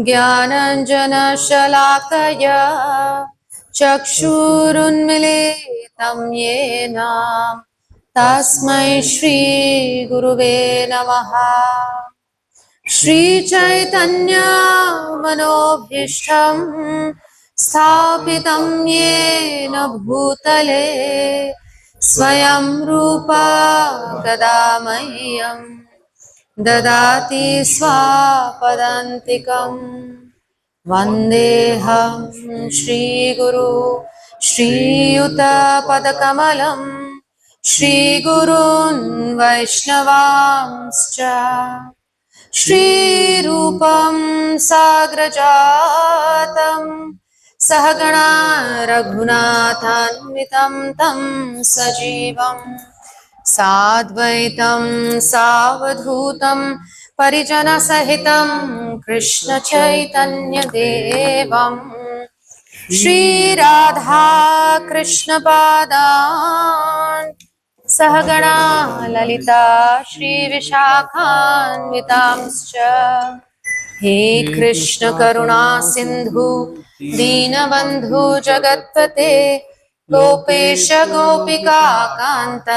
ज्ञानाञ्जनशलाकया चक्षुरुन्मीलितं येन तस्मै श्रीगुरुवे नमः। श्रीचैतन्य मनोभीष्टं स्थापितं येन भूतले स्वयं रूपा कदा मह्यं ददाति स्वापदान्तिकम्। वन्देऽहं श्रीगुरु श्रीयुतपदकमलं श्रीगुरून् वैष्णवांश्च श्रीरूपं साग्रजातं सहगणा रघुनाथान्वितं तं सजीवं साद्वैतं सावधूतं परिजनसहितं कृष्णचैतन्यदेवं श्रीराधा कृष्णपादान् सहगणा ललिता श्रीविशाखान्वितांश्च। हे कृष्ण करुणा सिन्धु दीनबन्धु जगत्पते गोपेश गोपिका कान्त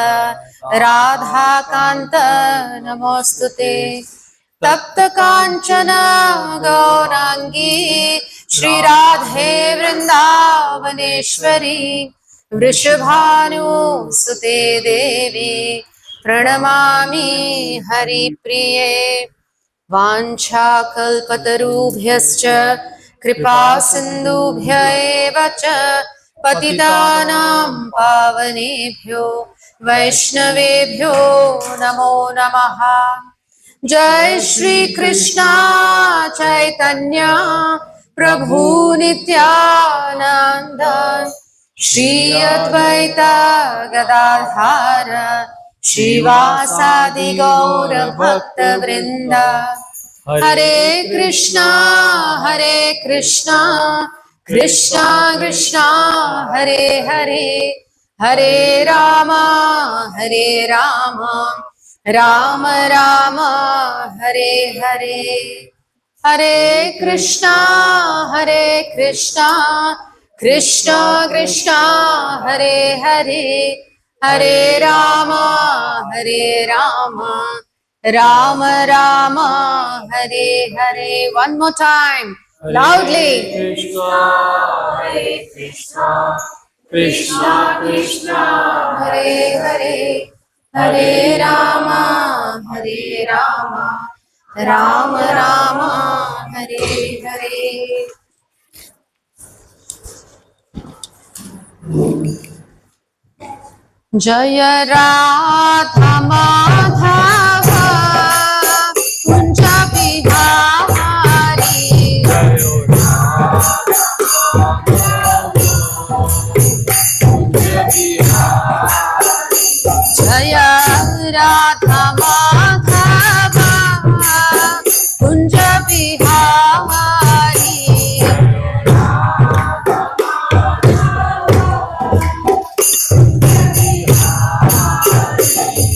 राधाकान्त नमोस्तुते। तप्त कांचन गौरांगी श्रीराधे वृंदावनेश्वरी वृषभानुसुते देवी प्रणमामि हरिप्रिये। वाञ्छाकल्पतरुभ्यश्च कृपा सिन्धुभ्य एव च पतितानां पावनेभ्यो वैष्णवेभ्यो नमो नमः। जय श्री कृष्णा चैतन्य प्रभु नित्यानंद श्री अद्वैत गदाधर श्रीवासादि गौर भक्त वृंद। हरे कृष्णा कृष्णा कृष्णा हरे हरे, हरे राम राम राम हरे हरे। हरे कृष्णा कृष्णा कृष्णा हरे हरे, हरे Ram Ram Ram Hare Hare. One more time, loudly. Hare Krishna, Krishna Krishna, Hare Hare, हरे राम राम राम हरे हरे। जय राधा माधव कुंज बिहारी, जय राधा माधव कुंज बिहारी।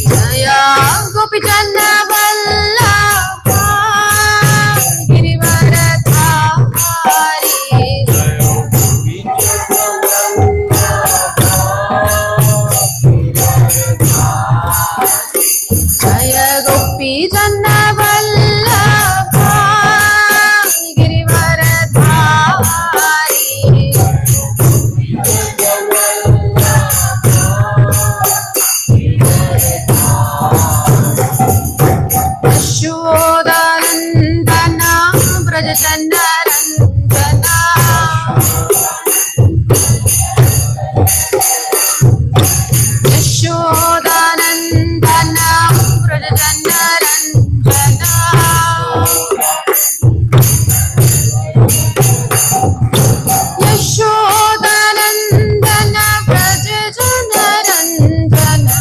जय गोपीजन वल्लभ गिरिवरधारी, जय गोपीजन वल्लभ गिरिवरधारी। यशोदानंदन ब्रजचंद्ररंजना, यशोदानंदन ब्रजचंद्ररंजना, यशोदानंदन ब्रजचंद्ररंजना,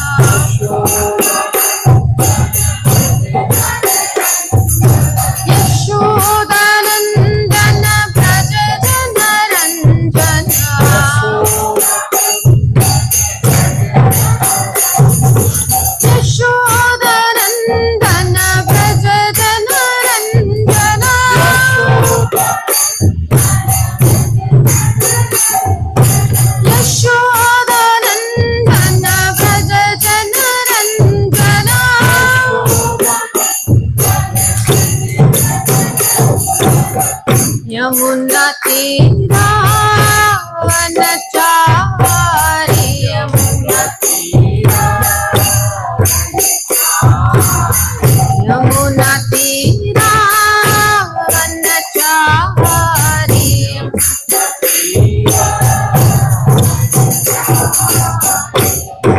यशोदानंदन यमुना तीरा वनचारी यमुना यमुना तीरा वनचारी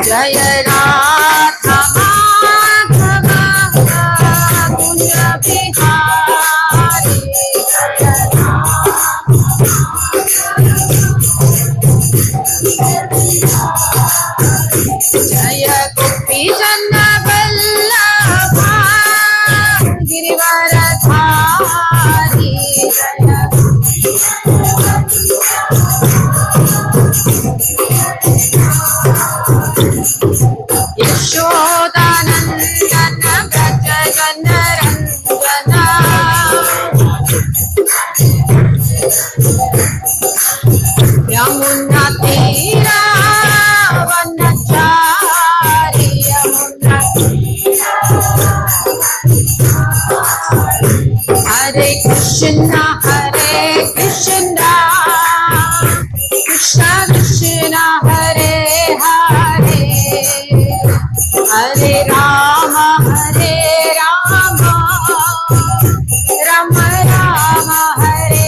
जय राधा माधव कुंज बिहारी जय गोपी जन वल्लभा गिरिवरधारी यशोदानंदन व्रज जन रंजना यमुना तीरा वनचारी यमुना हरे कृष्णा कृष्ण कृष्ण हरे हरे हरे राम राम राम हरे हरे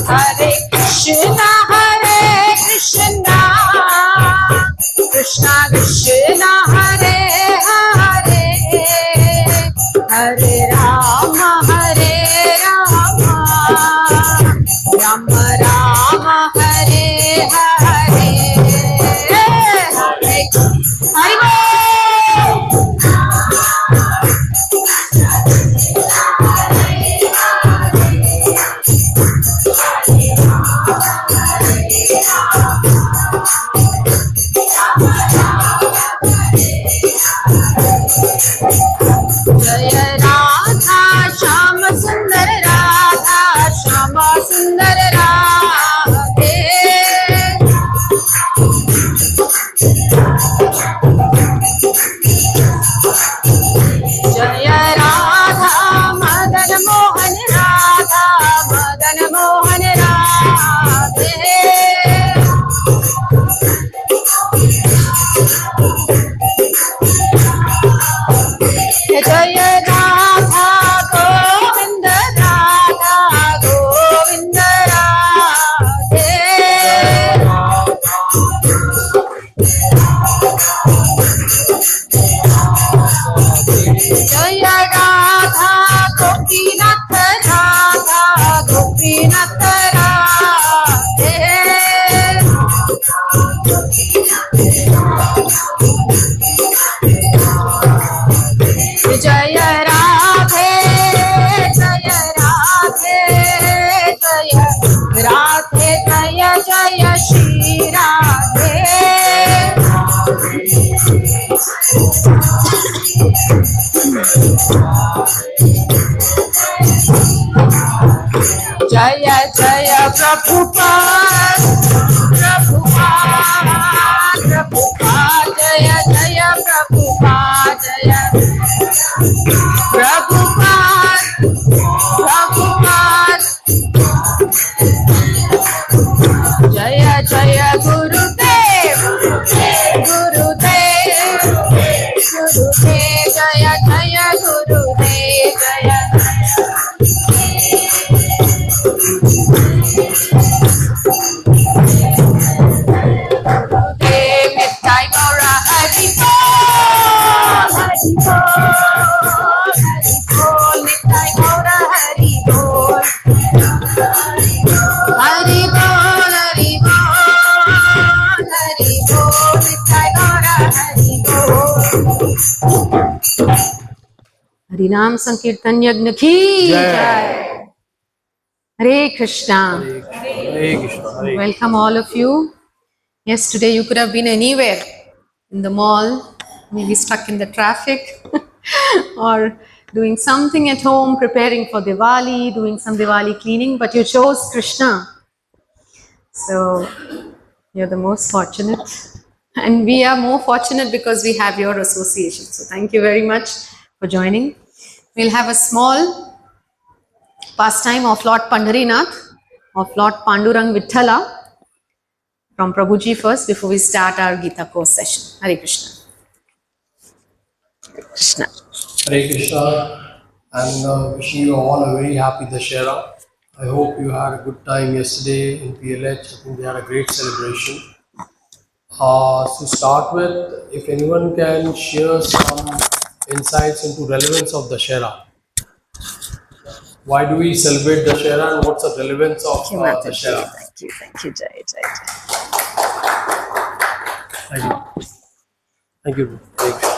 हरे कृष्ण कृष्ण कृष्ण हरे हरे हरे राम राम राम हरे हरे हरे जय राधा श्याम सुंदर राधे जय राधा मदन मोहन राधे जय राधा गोविंद राधे जय राधा गोपीनाथ राधे जय राधे जय श्री राधे जय जय प्रभुपाद जय जय प्रभुपाद जय जय गुरुदेव जय जय गुरुदेव जय नित्याय गौर हरि बोल नित्याय गौर हरि बोल हरि बोल नित्याय गौर हरि बोल। हरि नाम संकीर्तन यज्ञ की जय। Hare Krishna. Welcome all of you. Yes, today you could have been anywhere, in the mall, maybe stuck in the traffic or doing something at home, preparing for Diwali, doing some Diwali cleaning, but you chose Krishna. So you're the most fortunate. And we are more fortunate because we have your association. So thank you very much for joining. We'll have a small pastime of Lord Pandharinath, of Lord Pandurang Vithala from Prabhuji first before we start our Gita course session. Hare Krishna. Hare Krishna. Hare Krishna, and wishing you all a very happy Dashera. I hope you had a good time yesterday in PLH. I think they had a great celebration. To start with, if anyone can share some insights into relevance of Dashera. Why do we celebrate Dashera and what's the relevance of Dashera? Thank you, Jai, Jai, Jai. Thank you. Thank you.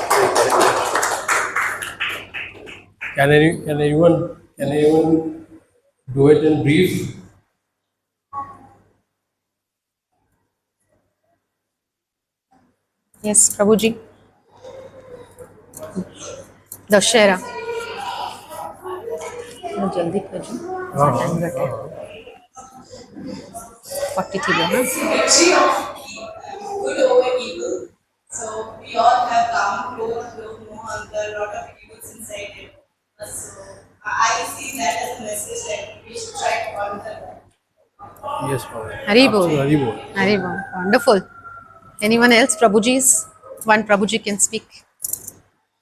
Can anyone do it in brief? Yes, Prabhuji. Dashera. जल्दी करो, time घटे 40 थी ना. Victory of good over evil. So we all have Ram, Krodh, Mohan, there are a lot of evils inside it. So I see that as a message that we should try to conquer that. Yes, Prabhu. Haribol. Haribol. Haribol. Wonderful. Anyone else? Prabhuji's? One Prabhuji can speak.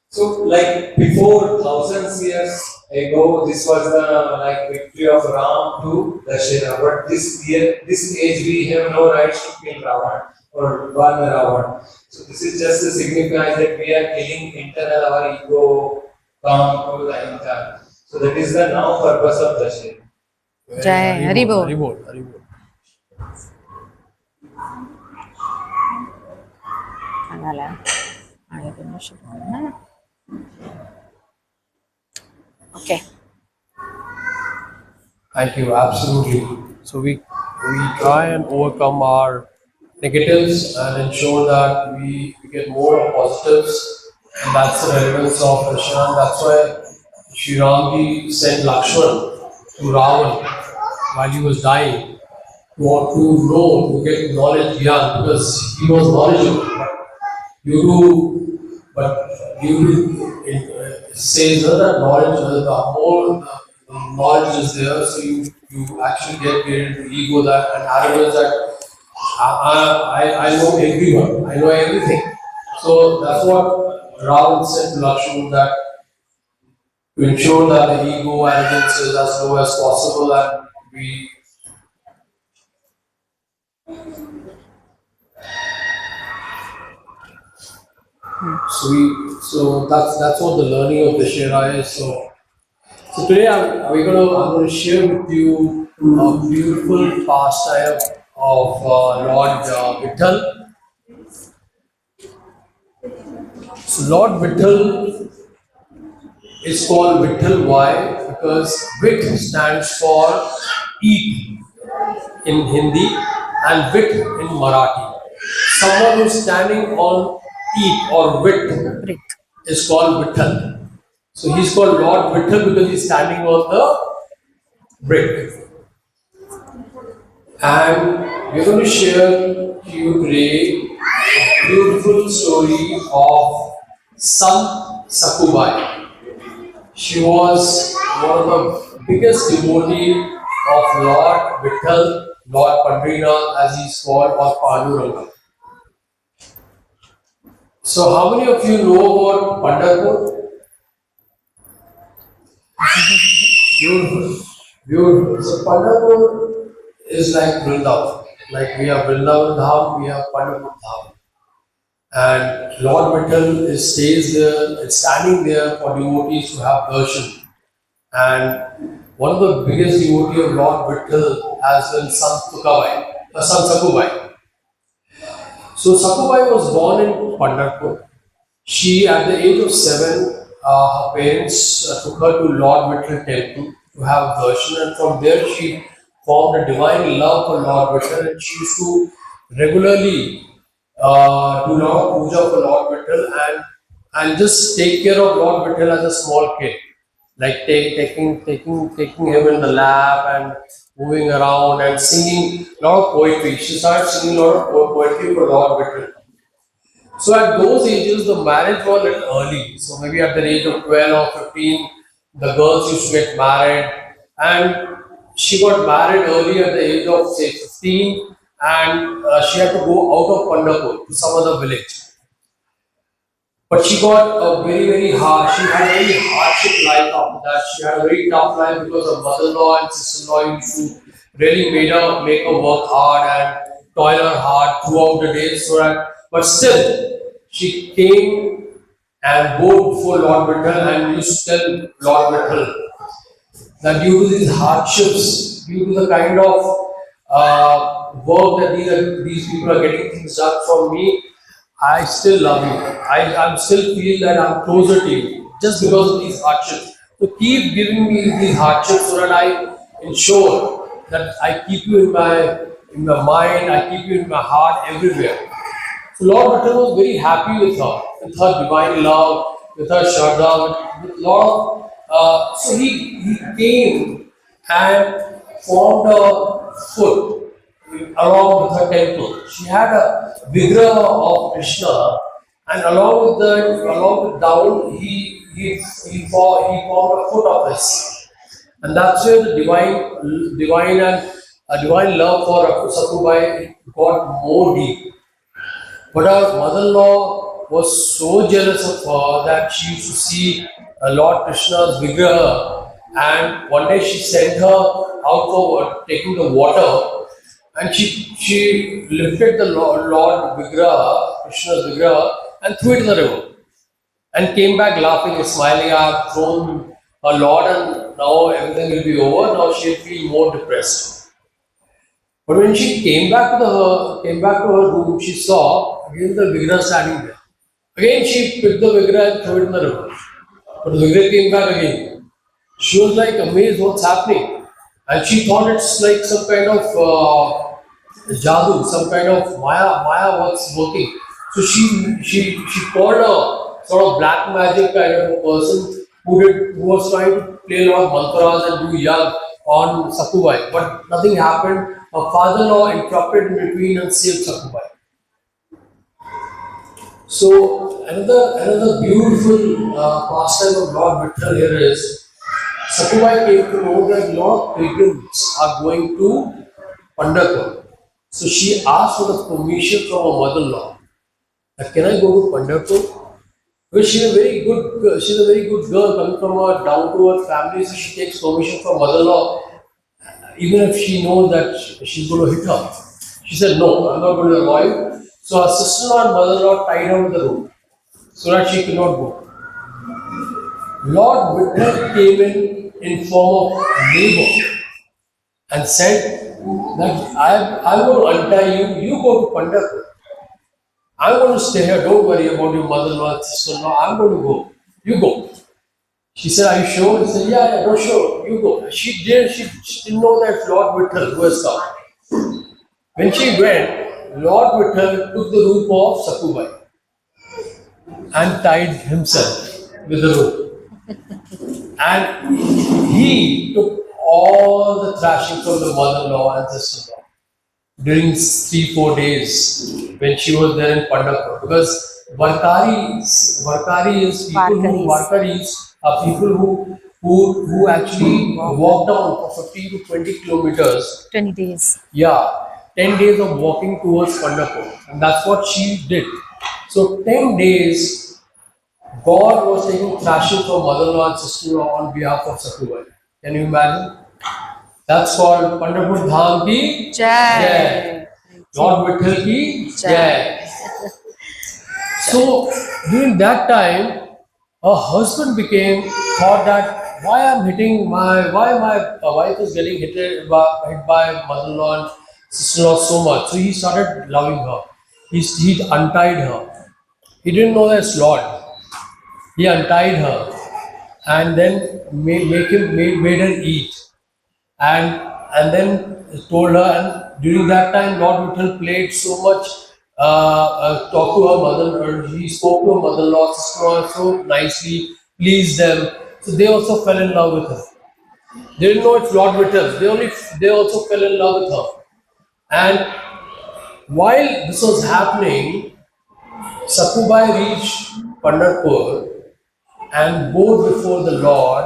So, like before thousands years ago, this was the victory of Ram to Dashera. But this age, we have no rights to kill Ravan or burn Ravan. So this is just to signify that we are killing internal our ego, come to the internal. So that is the now purpose of Dashera. Jai Haribol. Haribol. Haribol. Okay. Thank you. Absolutely. So we try and overcome our negatives and ensure that we get more positives, and that's the relevance of Krishna. That's why Sri Ramji sent Lakshman to Ravan while he was dying to get knowledge beyond, because he was knowledgeable. But it says that knowledge, the whole knowledge is there, so you actually get into ego that and arrogance that I know everyone, I know everything. So that's what Ravan said to Lakshman, that to ensure that the ego arrogance is as low as possible, and we So that's what the learning of Dashera is. So today I'm going to share with you a beautiful pastime of Lord Vitthal. So Lord Vitthal is called Vitthal. Why? Because Vit stands for eat in Hindi and Vit in Marathi. Someone who's standing on eat or Vit is called Vitthal. So he's called Lord Vitthal because he's standing on the brick. And we're going to share to you today a beautiful story of Sant Sakubai. She was one of the biggest devotee of Lord Vitthal, Lord Pandharinath as he's called, or Panduranga. So how many of you know about Pandharpur? Beautiful. Beautiful. So Pandharpur is like Vrindavan. Like we have Vrindavan Dham, we have Pandharpur Dham. And Lord Vitthal stays there, is standing there for devotees to have darshan. And one of the biggest devotees of Lord Vitthal has been Sant Sakubai. So Sakubai was born in Pandharpur. She, at the age of 7, her parents took her to Lord Vitthal temple to have darshan, and from there she formed a divine love for Lord Vitthal, and she used to regularly do a lot of puja for Lord Vitthal, and and just take care of Lord Vittal as a small kid, like taking him in the lap and moving around and singing a lot of poetry. She started singing a lot of poetry for Lord Vittal. So at those ages, the marriage was a little early. So maybe at the age of 12 or 15, the girls used to get married. And she got married early at the age of say 15, and she had to go out of Pandharpur to some other village. But she got a very hard, she had a very hardship life after that. She had a very tough life because her mother-in-law and sister-in-law used to really make her work hard and toil her hard throughout the day. So that, but still, she came and bowed before Lord Vittal and used to tell Lord Vittal that due to these hardships, due to the kind of work that these people are getting things done from me, I still love you. I still feel that I'm closer to you just because of these hardships. So keep giving me these hardships so that I ensure that I keep you in my mind, I keep you in my heart everywhere. So Lord Vittal was very happy with her divine love, with her Shraddha, with lot of, so he came and formed a foot along with her temple. She had a vigraha of Krishna, and along with down, he formed a foot of his, and that's where the divine love for Sakubai got more deep. But her mother-in-law was so jealous of her that she used to see Lord Krishna's vigraha, and one day she sent her out for taking the water, and she lifted the Lord vigraha, Krishna's vigraha, and threw it in the river, and came back laughing and smiling. I've thrown her Lord, and now everything will be over. Now she'll feel more depressed. But when she came back to her room, she saw again the vigraha standing there. Again, she picked the vigraha and threw it in the river. But the vigraha came back again. She was like amazed what's happening, and she thought it's like some kind of jadoo, some kind of maya what's working. So she called a sort of black magic kind of a person who was trying to play a lot of mantras and do yag on Sakubai, but nothing happened. Her father-in-law interrupted in between and saved Sakubai. So another beautiful pastime of Lord Vittal here is Sakubai came to know that a lot of pilgrims are going to Pandharpur. So she asked for the permission from her mother-in-law that can I go to Pandharpur? Because she's a very good girl coming from a down-to-earth family, so she takes permission from mother-in-law, even if she knows that she's going to hit her. She said, no, I'm not going to allow you. So her sister-in-law and mother-in-law tied her to the rope so that she could not go. Lord Vittal came in form of labor and said that I'm going to untie you, you go to Pandharpur. I'm going to stay here, don't worry about your mother-in-law and sister-in-law, I'm going to go. You go. She said, are you sure? He said, yeah, no, sure, you go. She didn't know that Lord Vittal was come. When she went, Lord Vittal took the rope of Sakubai and tied himself with the rope. And he took all the thrashing from the mother-in-law and sister-in-law during 3-4 days when she was there in Pandharpur. Because Varkaris are people who actually walk down for 15 to 20 kilometers. 20 days. Yeah, 10 days of walking towards Pandharpur. And that's what she did. So 10 days, God was taking thrashing from mother-in-law and sister-in-law on behalf of Sakubai. Can you imagine? That's called Pandharpur Dham ki Jai. Lord Vittal ki Jai. So during that time, her husband thought that why my wife is getting hit by mother-in-law and sister-in-law so much. So he started loving her. He untied her. He didn't know that's Lord. He untied her and then made her eat. And then told her, and during that time Lord Vittal played so much talked to her mother, or he spoke to her mother-in-law, sister-in-law so nicely, pleased them. So they also fell in love with her. They didn't know it's Lord Whittle. They also fell in love with her. And while this was happening, Sakubai reached Pandharpur and bowed before the Lord,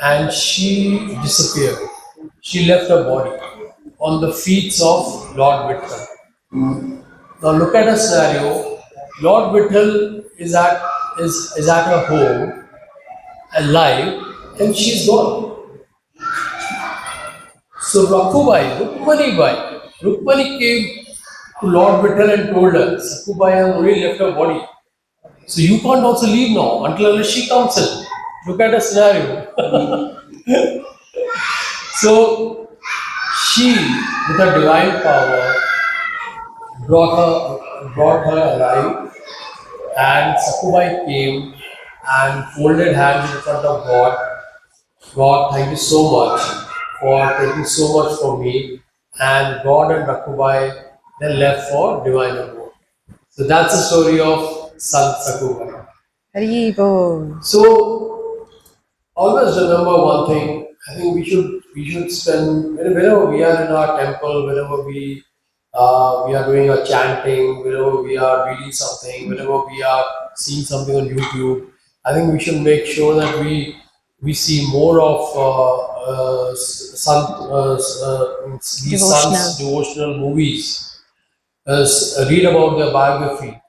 and she disappeared. She left her body on the feet of Lord Whittle. Now look at a scenario. Lord Whittle is at her home, alive, and she's gone. So Rukmani came to Lord Whittle and told her, Sakubai has only left her body. So you can't also leave now until she comes in. Look at a scenario. So she, with her divine power, brought her alive, and Sakubai came and folded hands in front of God. God, thank you so much for taking so much from me. And God and Rakubai then left for divine abode. So that's the story of Sant Sakubai. Hari Bol. So always remember one thing. I think we should spend whenever we are in our temple, whenever we are doing a chanting, whenever we are reading something, whenever we are seeing something on YouTube. I think we should make sure that we see more of these sons' devotional movies. Read about their biography.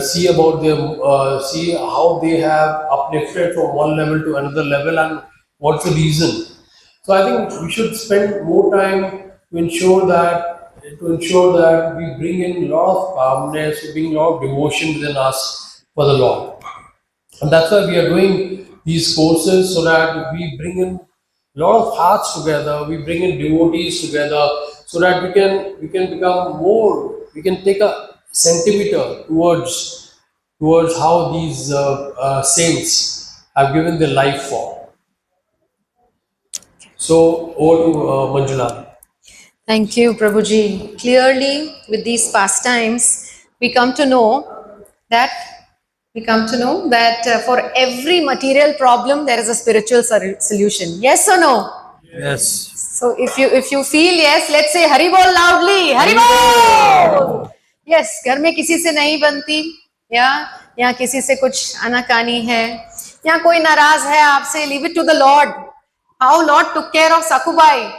See about them, see how they have uplifted from one level to another level, and what's the reason. So I think we should spend more time to ensure that we bring in a lot of calmness, we bring a lot of devotion within us for the Lord. And that's why we are doing these courses, so that we bring in a lot of hearts together, we bring in devotees together, so that we can become more, we can take a centimeter towards how these saints have given their life for. So over to Manjula. Thank you, Prabhuji. Clearly, with these pastimes, we come to know that for every material problem there is a spiritual solution. Yes or no? Yes. So if you feel yes, let's say Hari Bol loudly. Hari Bol. Yes, घर में किसी से नहीं बनती, या किसी से कुछ आनाकानी है, या कोई नाराज है आपसे, leave it to the Lord. How Lord took care of Sakubai?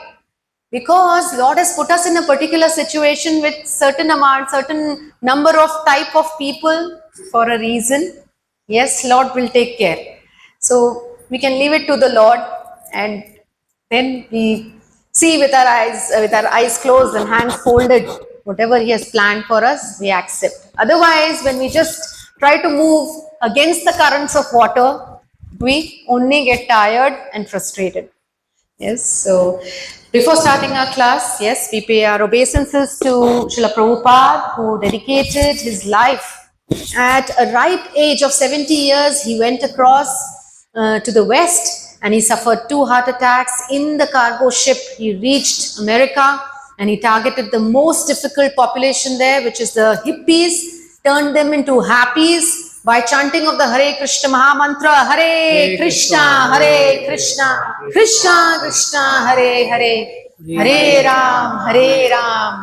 Because Lord has put us in a particular situation with certain number of type of people for a reason. Yes, Lord will take care. So we can leave it to the Lord, and then we see with our eyes closed and hands folded, whatever He has planned for us, we accept. Otherwise, when we just try to move against the currents of water, we only get tired and frustrated. Yes, so before starting our class, yes, we pay our obeisances to Srila Prabhupada, who dedicated his life. At a ripe age of 70 years, he went across to the west, and he suffered 2 heart attacks in the cargo ship. He reached America, and he targeted the most difficult population there, which is the hippies, turned them into happies by chanting of the Hare Krishna Maha Mantra, Hare Krishna, Krishna Krishna, Hare Hare, Hare Ram,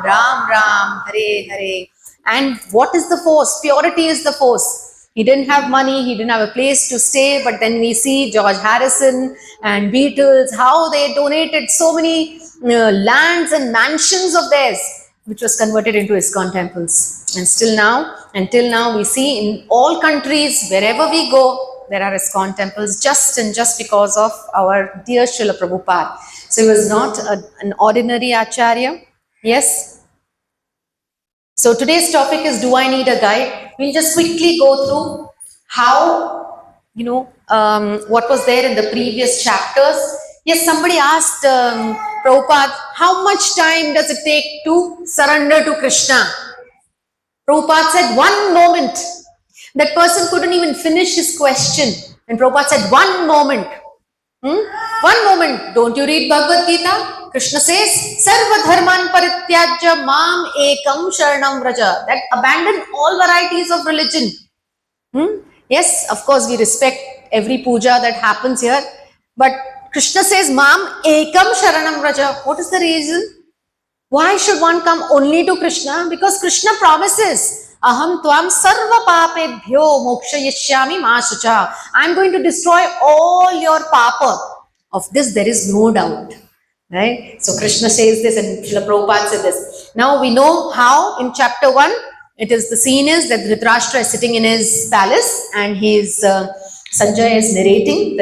Ram Ram, Hare Hare. And what is the force? Purity is the force. He didn't have money, he didn't have a place to stay, but then we see George Harrison and Beatles, how they donated so many lands and mansions of theirs, which was converted into ISKCON temples. And until now, we see in all countries, wherever we go, there are ISKCON temples, just because of our dear Srila Prabhupada. So he was not an ordinary Acharya. Yes. So today's topic is, do I need a guide? We'll just quickly go through how, what was there in the previous chapters. Yes, somebody asked Prabhupada, how much time does it take to surrender to Krishna? Prabhupada said, 1 moment. That person couldn't even finish his question. And Prabhupada said, 1 moment. One moment, don't you read Bhagavad Gita? Krishna says, Sarva dharman parityajya mam ekam sharanam vraja. That abandon all varieties of religion. Yes, of course, we respect every puja that happens here. But Krishna says, Mam ekam sharanam vraja. What is the reason? Why should one come only to Krishna? Because Krishna promises, Aham tvam sarva papebhyo mokshayishyami ma shucha. I am going to destroy all your papa. Of this there is no doubt. Right? So Krishna says this and Srila Prabhupada said this. Now we know how in chapter 1, the scene is that Dhritarashtra is sitting in his palace and Sanjay is narrating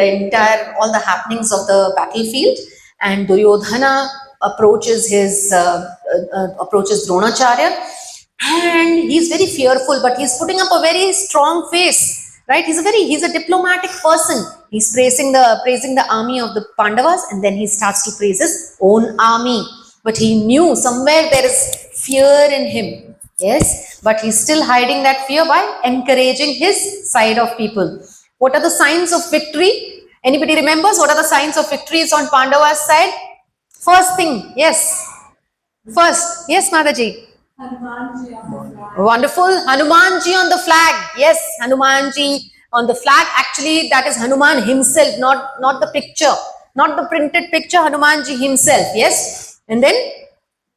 all the happenings of the battlefield, and Duryodhana approaches Dronacharya, and he's very fearful, but he's putting up a very strong face. Right? He's a diplomatic person. He's praising the army of the Pandavas, and then he starts to praise his own army. But he knew somewhere there is fear in him. Yes, but he's still hiding that fear by encouraging his side of people. What are the signs of victory? Anybody remembers what are the signs of victories on Pandava's side? First thing, yes. First, yes, Mataji. Hanumanji on the flag. Wonderful. Hanumanji on the flag. Yes, Hanumanji on the flag. Actually, that is Hanuman himself, not the picture, not the printed picture, Hanumanji himself. Yes. And then?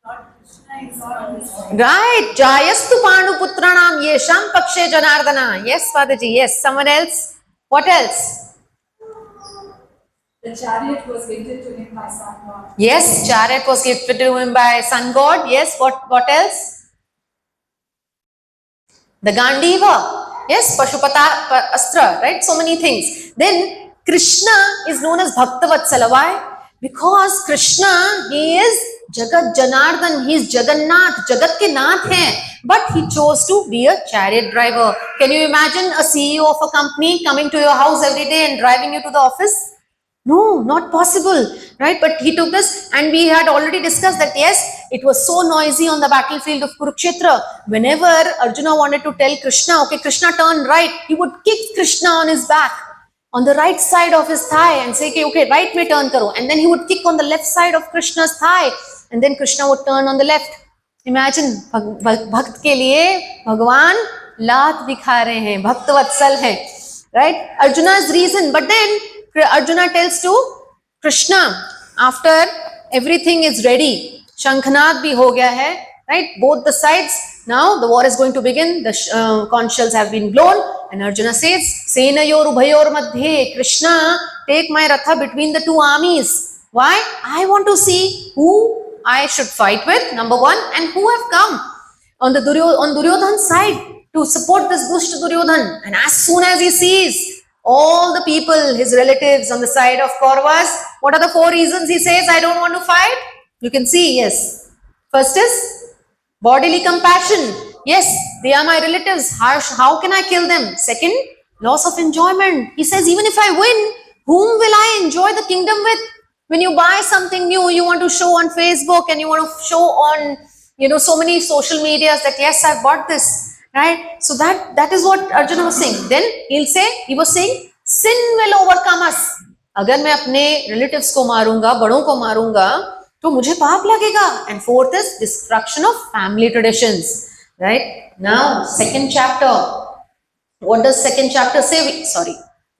Lord Krishna is on his side. Right. Jayastu Pandu Putranam Yesham Pakshe Janardana. Yes, Mataji. Yes. Someone else? What else? The chariot was gifted to him by sun god. Yes, chariot was gifted to him by sun god. Yes, what else? The Gandiva. Yes, Pashupata Astra, right? So many things. Then Krishna is known as Bhaktavatsala. Why? Because Krishna, he is Jagat Janardhan, he is Jagannath, Jagat ke Nath hai. But he chose to be a chariot driver. Can you imagine a CEO of a company coming to your house every day and driving you to the office? No, not possible, right? But he took this, and we had already discussed that, yes, it was so noisy on the battlefield of Kurukshetra. Whenever Arjuna wanted to tell Krishna, okay, Krishna turn right, he would kick Krishna on his back, on the right side of his thigh, and say, okay, right mein turn karo. And then he would kick on the left side of Krishna's thigh, and then Krishna would turn on the left. Imagine, Bhakt ke liye Bhagwan laat dikha rahe hain, Bhakt Vatsal hai, right? Arjuna's reason, but then Arjuna tells to Krishna, after everything is ready, Shankhanad bhi ho gaya hai, right? Both the sides, now the war is going to begin, the conch shells have been blown, and Arjuna says, Senayor Ubhayor Madhye, Krishna, take my Ratha between the two armies. Why? I want to see who I should fight with, number one, and who have come on Duryodhan's side to support this Dushta Duryodhan. And as soon as he sees all the people, his relatives on the side of Kauravas, what are the 4 reasons he says, I don't want to fight? You can see, yes. First is bodily compassion. Yes, they are my relatives. How can I kill them? Second, loss of enjoyment. He says, even if I win, whom will I enjoy the kingdom with? When you buy something new, you want to show on Facebook and you want to show on, so many social medias that, yes, I've bought this. Right? So that is what Arjuna was saying. Then he was saying, sin will overcome us. Agar मैं अपने relatives को मारूंगा, बड़ों को मारूंगा, तो मुझे पाप लगेगा. And fourth is destruction of family traditions. Right? Now, second chapter. What does second chapter say?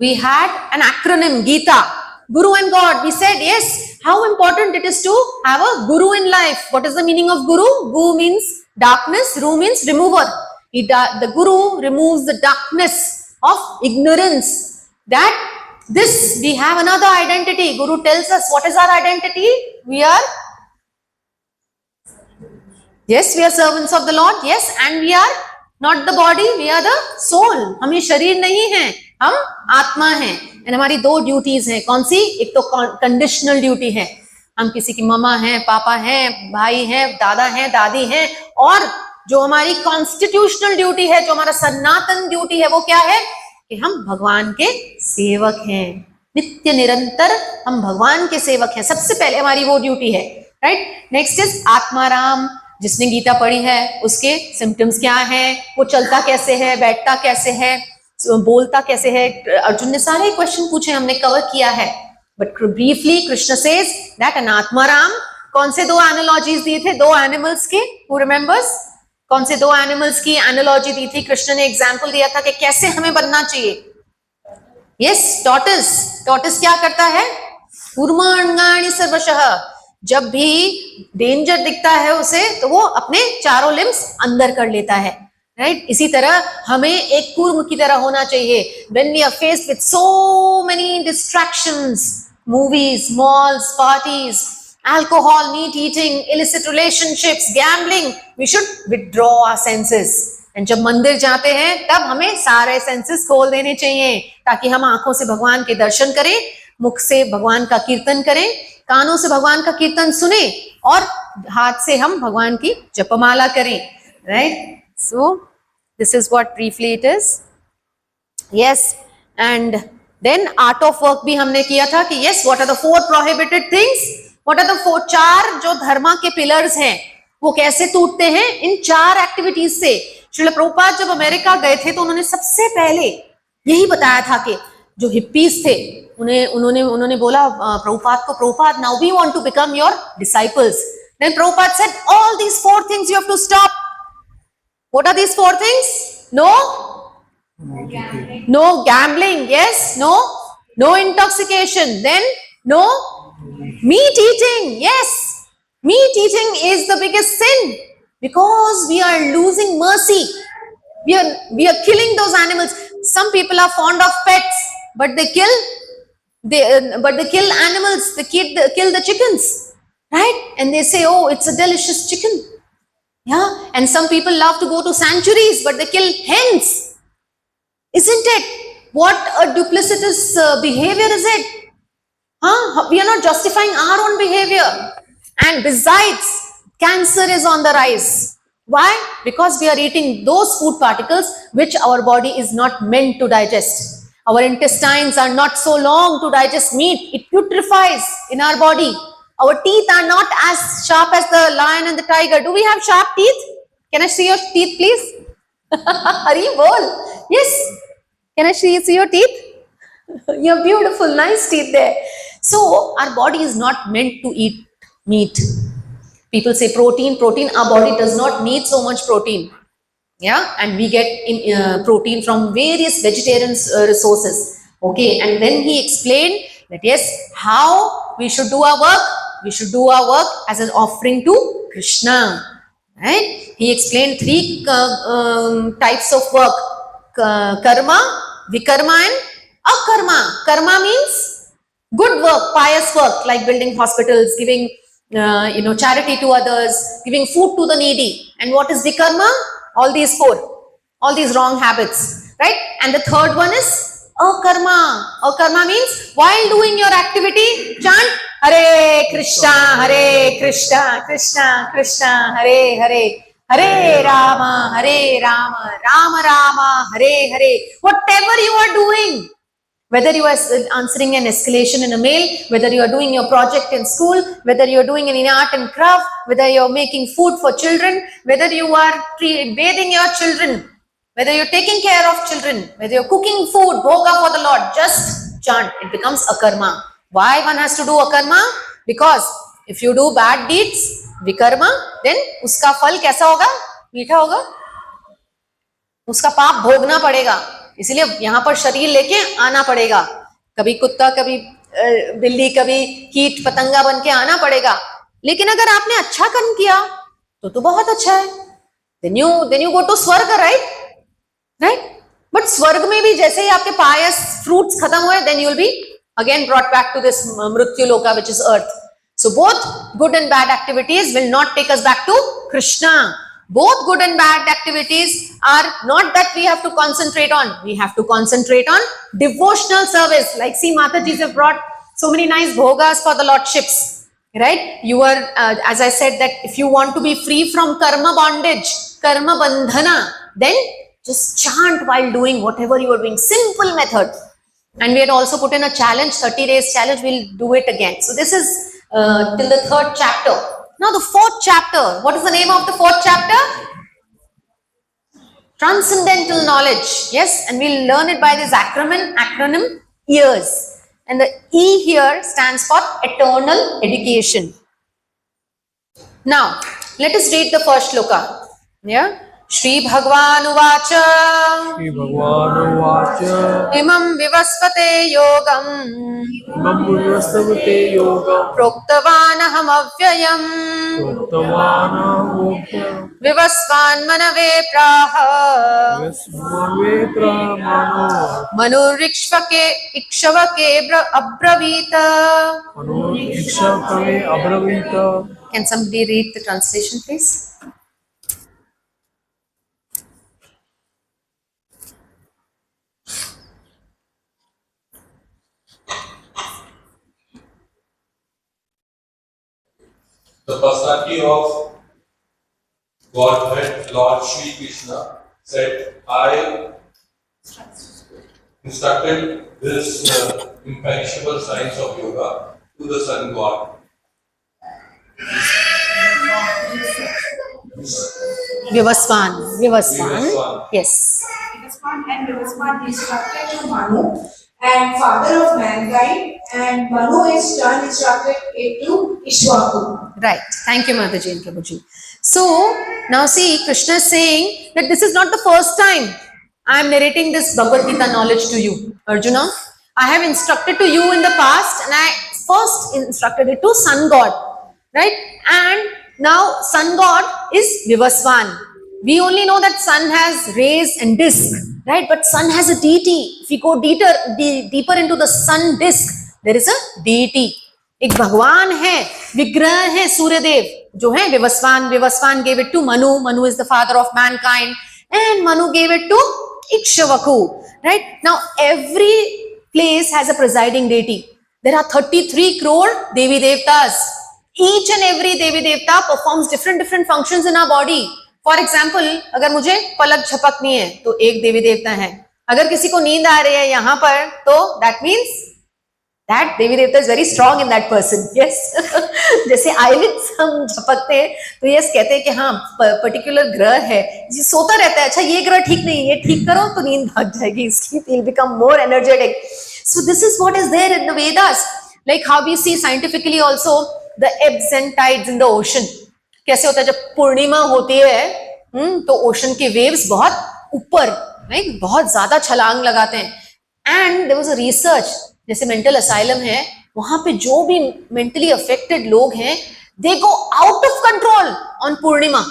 We had an acronym, Gita. Guru and God. We said, yes, how important it is to have a guru in life. What is the meaning of guru? Gu means darkness, ru means remover. The guru removes the darkness of ignorance. That this, we have another identity. Guru tells us, what is our identity? We are servants of the Lord. Yes, and we are not the body, we are the soul. हमें शरीर नहीं है, हम आत्मा हैं. And हमारी 2 duties हैं. कौन सी? एक तो कंडीशनल ड्यूटी है. हम किसी की ममा हैं, पापा हैं, भाई हैं, दादा हैं, दादी हैं. और जो हमारी कॉन्स्टिट्यूशनल ड्यूटी है, जो हमारा सनातन ड्यूटी है, वो क्या है? कि हम भगवान के सेवक हैं. नित्य निरंतर हम भगवान के सेवक हैं. सबसे पहले हमारी वो ड्यूटी है. राइट? Next is Atmaram. जिसने गीता पढ़ी है उसके सिम्टम्स क्या हैं, वो चलता कैसे है, बैठता कैसे है, बोलता कैसे है. अर्जुन ने सारे क्वेश्चन पूछे, हमने कवर किया है. But briefly, Krishna says that Anatmaram, कौन से दो एनालॉजीज दिए थे? दो एनिमल्स के, who remembers? कौन से दो एनिमल्स की एनालॉजी दी थी? कृष्ण ने एग्जाम्पल दिया था कि कैसे हमें बनना चाहिए. यस, टॉर्टस. टॉर्टस क्या करता है? कूर्माण्गानि सर्वशः. जब भी डेंजर दिखता है उसे तो वो अपने चारों लिम्स अंदर कर लेता है. राइट? इसी तरह हमें एक कूर्म की तरह होना चाहिए. When we are faced with so many distractions, movies, malls, parties, alcohol, meat eating, illicit relationships, gambling, we should withdraw our senses. And जब मंदिर जाते हैं तब हमें सारे सेंसेस खोल देने चाहिए ताकि हम आंखों से भगवान के दर्शन करें, मुख से भगवान का कीर्तन करें, कानों से भगवान का कीर्तन सुने और हाथ से हम भगवान की जपमाला करें. Right? So this is what briefly it is. Yes, and then art of work भी हमने किया था कि yes, what are the four prohibited things? What are the four, चार जो धर्मा के पिलर्स हैं वो कैसे टूटते हैं? इन चार एक्टिविटीज से. श्रील प्रभुपाद जब अमेरिका गए थे तो उन्होंने सबसे पहले यही बताया था कि जो हिप्पीज थे उन्होंने बोला प्रभुपाद को, Prabhupada, now we want to become your disciples. Then Prabhupada said all these four things you have to stop. What are these four things? No gambling. Yes. No intoxication. Then no meat eating. Yes, meat eating is the biggest sin because we are losing mercy. We are killing those animals. Some people are fond of pets, but they kill animals. They kill the chickens, right? And they say, oh, it's a delicious chicken. Yeah, and some people love to go to sanctuaries, but they kill hens. Isn't it? What a duplicitous behavior is it? We are not justifying our own behavior. And besides, cancer is on the rise. Why? Because we are eating those food particles which our body is not meant to digest. Our intestines are not so long to digest meat. It putrefies in our body. Our teeth are not as sharp as the lion and the tiger. Do we have sharp teeth? Can I see your teeth, please? Hari bol. Yes. Can I see your teeth? You're beautiful, nice teeth there. So our body is not meant to eat meat. People say protein. Our body does not need so much protein. Yeah, and we get protein from various vegetarian resources. Okay, and then he explained that yes, how we should do our work. We should do our work as an offering to Krishna. Right? He explained three types of work: karma, vikarma, and akarma. Karma means good work, pious work, like building hospitals, giving charity to others, giving food to the needy. And what is vikarma? All these four, all these wrong habits, right? And the third one is akarma. Akarma means while doing your activity, chant Hare Krishna, Krishna Krishna, Hare Hare, Hare Rama, Rama Rama, Hare Hare. Whatever you are doing, whether you are answering an escalation in a mail, whether you are doing your project in school, whether you are doing any art and craft, whether you are making food for children, whether you are bathing your children, whether you are taking care of children, whether you are cooking food, bhoga for the Lord, just chant. It becomes a karma. Why one has to do a karma? Because if you do bad deeds, vikarma, then uska फल कैसा होगा? मीठा होगा. उसका पाप भोगना पड़ेगा. इसलिए यहाँ पर शरीर लेके आना पड़ेगा. कभी कुत्ता, कभी बिल्ली, कभी कीट पतंगा बन के आना पड़ेगा. लेकिन अगर आपने अच्छा कर्म किया तो बहुत अच्छा है. Then you go to स्वर्ग, right? But स्वर्ग में भी जैसे ही आपके pious fruits खत्म हुए, then you will be again brought back to this mrityu loka, which is earth. So both good and bad activities will not take us back to Krishna. Both good and bad activities are not that we have to concentrate on. We have to concentrate on devotional service. Like see, Mataji's have brought so many nice bhogas for the lordships. Right? You are, as I said, that if you want to be free from karma bondage, karma bandhana, then just chant while doing whatever you are doing. Simple method. And we had also put in a challenge, 30 days challenge. We'll do it again. So this is till the 3rd chapter. Now the 4th chapter. What is the name of the 4th chapter? Transcendental knowledge. Yes, and we'll learn it by this acronym, years. and the E here stands for eternal education. Now, let us read the first shloka. Yeah. Shri Bhagwan Uvacha Shri Bhagwan Uvacha Imam Vivasvate Yogam Imam Vivastavate Yoga Proktavan Aham Avyayam Uttavana Mokya Vivasvan Manave Praha Vesmave Pramano Manurikshvake Ikshvake Abravita. Manu Iksha Kave Abravita. Can somebody read the translation, please? The personality of Godhead, Lord Shri Krishna, said, I instructed this imperishable science of yoga to the sun god. Vivasvan. Vivasvan. Yes. Vivasvan instructed to Manu and father of mankind, and Manu is turn instructed it to Ishwaku. Right. Thank you, Mataji and Prabhuji. So, now see, Krishna is saying that this is not the first time I am narrating this Bhagavad Gita knowledge to you, Arjuna. I have instructed to you in the past, and I first instructed it to Sun God, right? And now Sun God is Vivasvan. We only know that Sun has rays and disk, right? But Sun has a deity. If we go deeper into the Sun disk, there is a deity. एक भगवान है, विग्रह है सूर्यदेव जो है Vivasvan. Vivasvan gave it to Manu. Manu is the father of mankind, and Manu gave it to Ikshvaku. Right now, every place has a presiding deity. There are 33 crore Devi Devtas. Each and every Devi Devta performs different functions in our body. For example, अगर मुझे पलक झपकनी है तो एक देवी देवता है. अगर किसी को नींद आ रही है यहाँ पर तो that means that देवी देवता is very strong in that person. Yes. जैसे eyelids हम झपकते हैं तो yes कहते हैं कि हाँ पर्टिकुलर ग्रह है जी सोता रहता है. अच्छा ये ग्रह ठीक नहीं, ये ठीक करो तो नींद भाग जाएगी. Sleep will become more energetic. So this is what is there in the Vedas. Like how we see scientifically also the ebbs and tides in the ocean. कैसे होता है जब पूर्णिमा होती है तो ओशन के वेव्स बहुत ऊपर, राइट, बहुत ज्यादा छलांग लगाते हैं. And there was a research, जैसे मेंटल असाइलम है वहां पे जो भी मेंटली अफेक्टेड लोग हैं they go out of control on Purnima.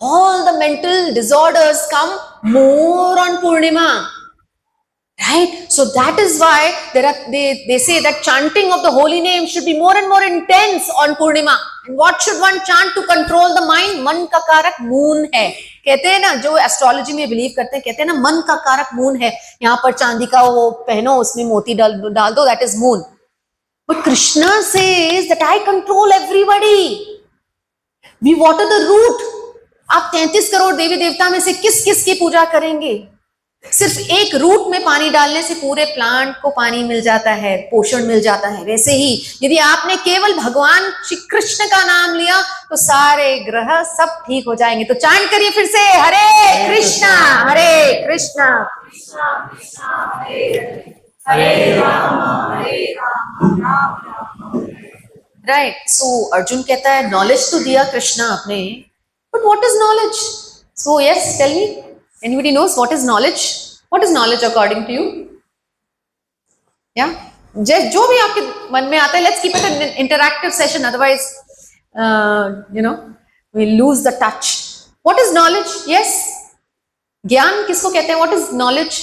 All the mental disorders come more on Purnima, right? So that is why they say that chanting of the holy name should be more and more intense on Purnima. And what should one chant to control the mind? मन का कारक moon है. कहते हैं ना, जो astrology में believe करते हैं, कहते हैं ना मन का कारक मून है. यहाँ पर चांदी का वो पहनो, उसमें मोती डाल दो, that is moon. But Krishna says that I control everybody. We water the root. आप 33 करोड़ देवी देवता में से किस किस की पूजा करेंगे? सिर्फ एक रूट में पानी डालने से पूरे प्लांट को पानी मिल जाता है, पोषण मिल जाता है. वैसे ही यदि आपने केवल भगवान श्री कृष्ण का नाम लिया तो सारे ग्रह सब ठीक हो जाएंगे. तो चांट करिए फिर से, Hare Krishna Hare Rama, Hare Rama. Right. So Arjun कहता है नॉलेज तो दिया कृष्णा आपने, but what is knowledge? So yes, tell me. Anybody knows what is knowledge? What is knowledge according to you? Yeah, जो भी आपके मन में आता है. Let's keep it an interactive session. Otherwise, we lose the touch. What is knowledge? Yes, ज्ञान किसको कहते हैं? What is knowledge?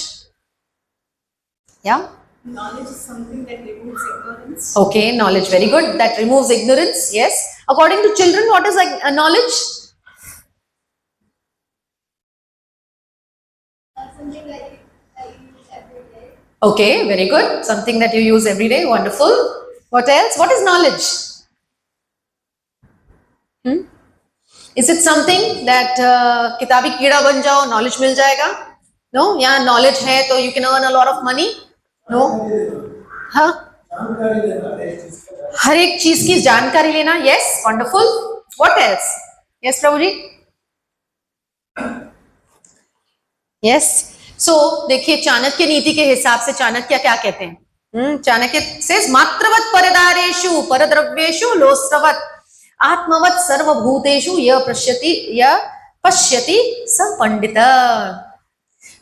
Yeah. Knowledge is something that removes ignorance. Okay, knowledge. Very good. That removes ignorance. Yes. According to children, what is knowledge? Something like I use every day. Okay, very good. Something that you use every day. Wonderful. What else? What is knowledge? Is it something that किताबी कीड़ा बन जाओ, knowledge मिल जाएगा? No. या knowledge है तो you can earn a lot of money? No. हाँ. हर एक चीज की जानकारी लेना. Yes, wonderful. What else? Yes, Prabhu ji. Yes. So देखिए चाणक्य नीति के हिसाब से चाणक्य क्या कहते हैं? चाणक्य says मात्रवत परदारेषु परद्रव्येषु लोस्रवत आत्मवत सर्वभूतेषु य पश्यति स पंडित।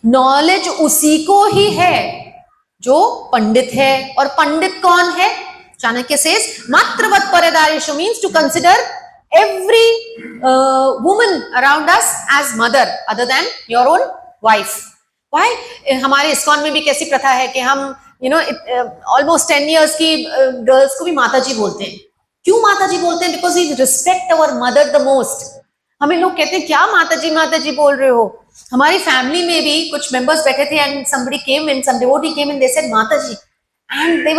नॉलेज उसी को ही है जो पंडित है, और पंडित कौन है? Chanakya says मात्रवत परदारेषु means to consider every woman around us as mother other than your own wife. Why? हमारे इस्कॉन में भी कैसी प्रथा है कि हम almost 10 years की गर्ल्स को भी माता जी बोलते हैं। क्यों माता जी बोलते हैं? Because we respect our mother the most. हमें लोग कहते हैं क्या माता जी बोल रहे हो। हमारी फैमिली में भी कुछ मेंबर्स बैठे थे and somebody came in, some devotee came in, they said माता जी, and they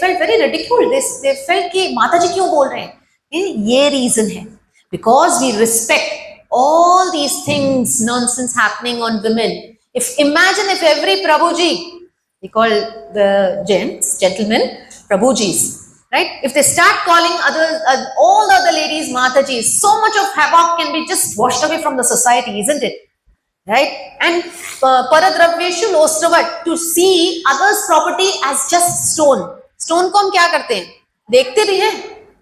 felt very ridiculed. They felt कि माता जी क्यों बोल रहे हैं? ये रीजन है, because we respect all these things nonsense happening on women. Imagine if every Prabhuji, we call the gentlemen Prabhujis, right? If they start calling all the other ladies Matajis, so much of havoc can be just washed away from the society, isn't it? Right? And paradraveshu lostravat, to see others' property as just stone. Stone को हम क्या करते हैं? देखते भी हैं?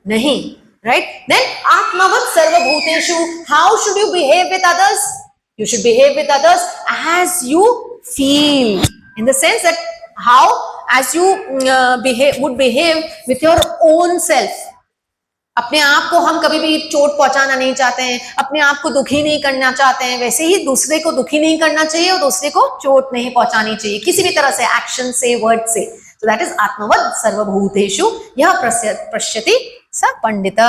नहीं. Right? Then atmavat sarvabhuteshu, how should you behave with others? You should behave with others as you feel, in the sense that how as you would behave with your own self. अपने आप को हम कभी भी चोट पहुंचाना नहीं चाहते हैं, अपने आप को दुखी नहीं करना चाहते हैं, वैसे ही दूसरे को दुखी नहीं करना चाहिए और दूसरे को चोट नहीं पहुंचानी चाहिए किसी भी तरह से, एक्शन से, वर्ड से. So that is आत्मवत् सर्वभूतेषु यह पश्यति स पंडित.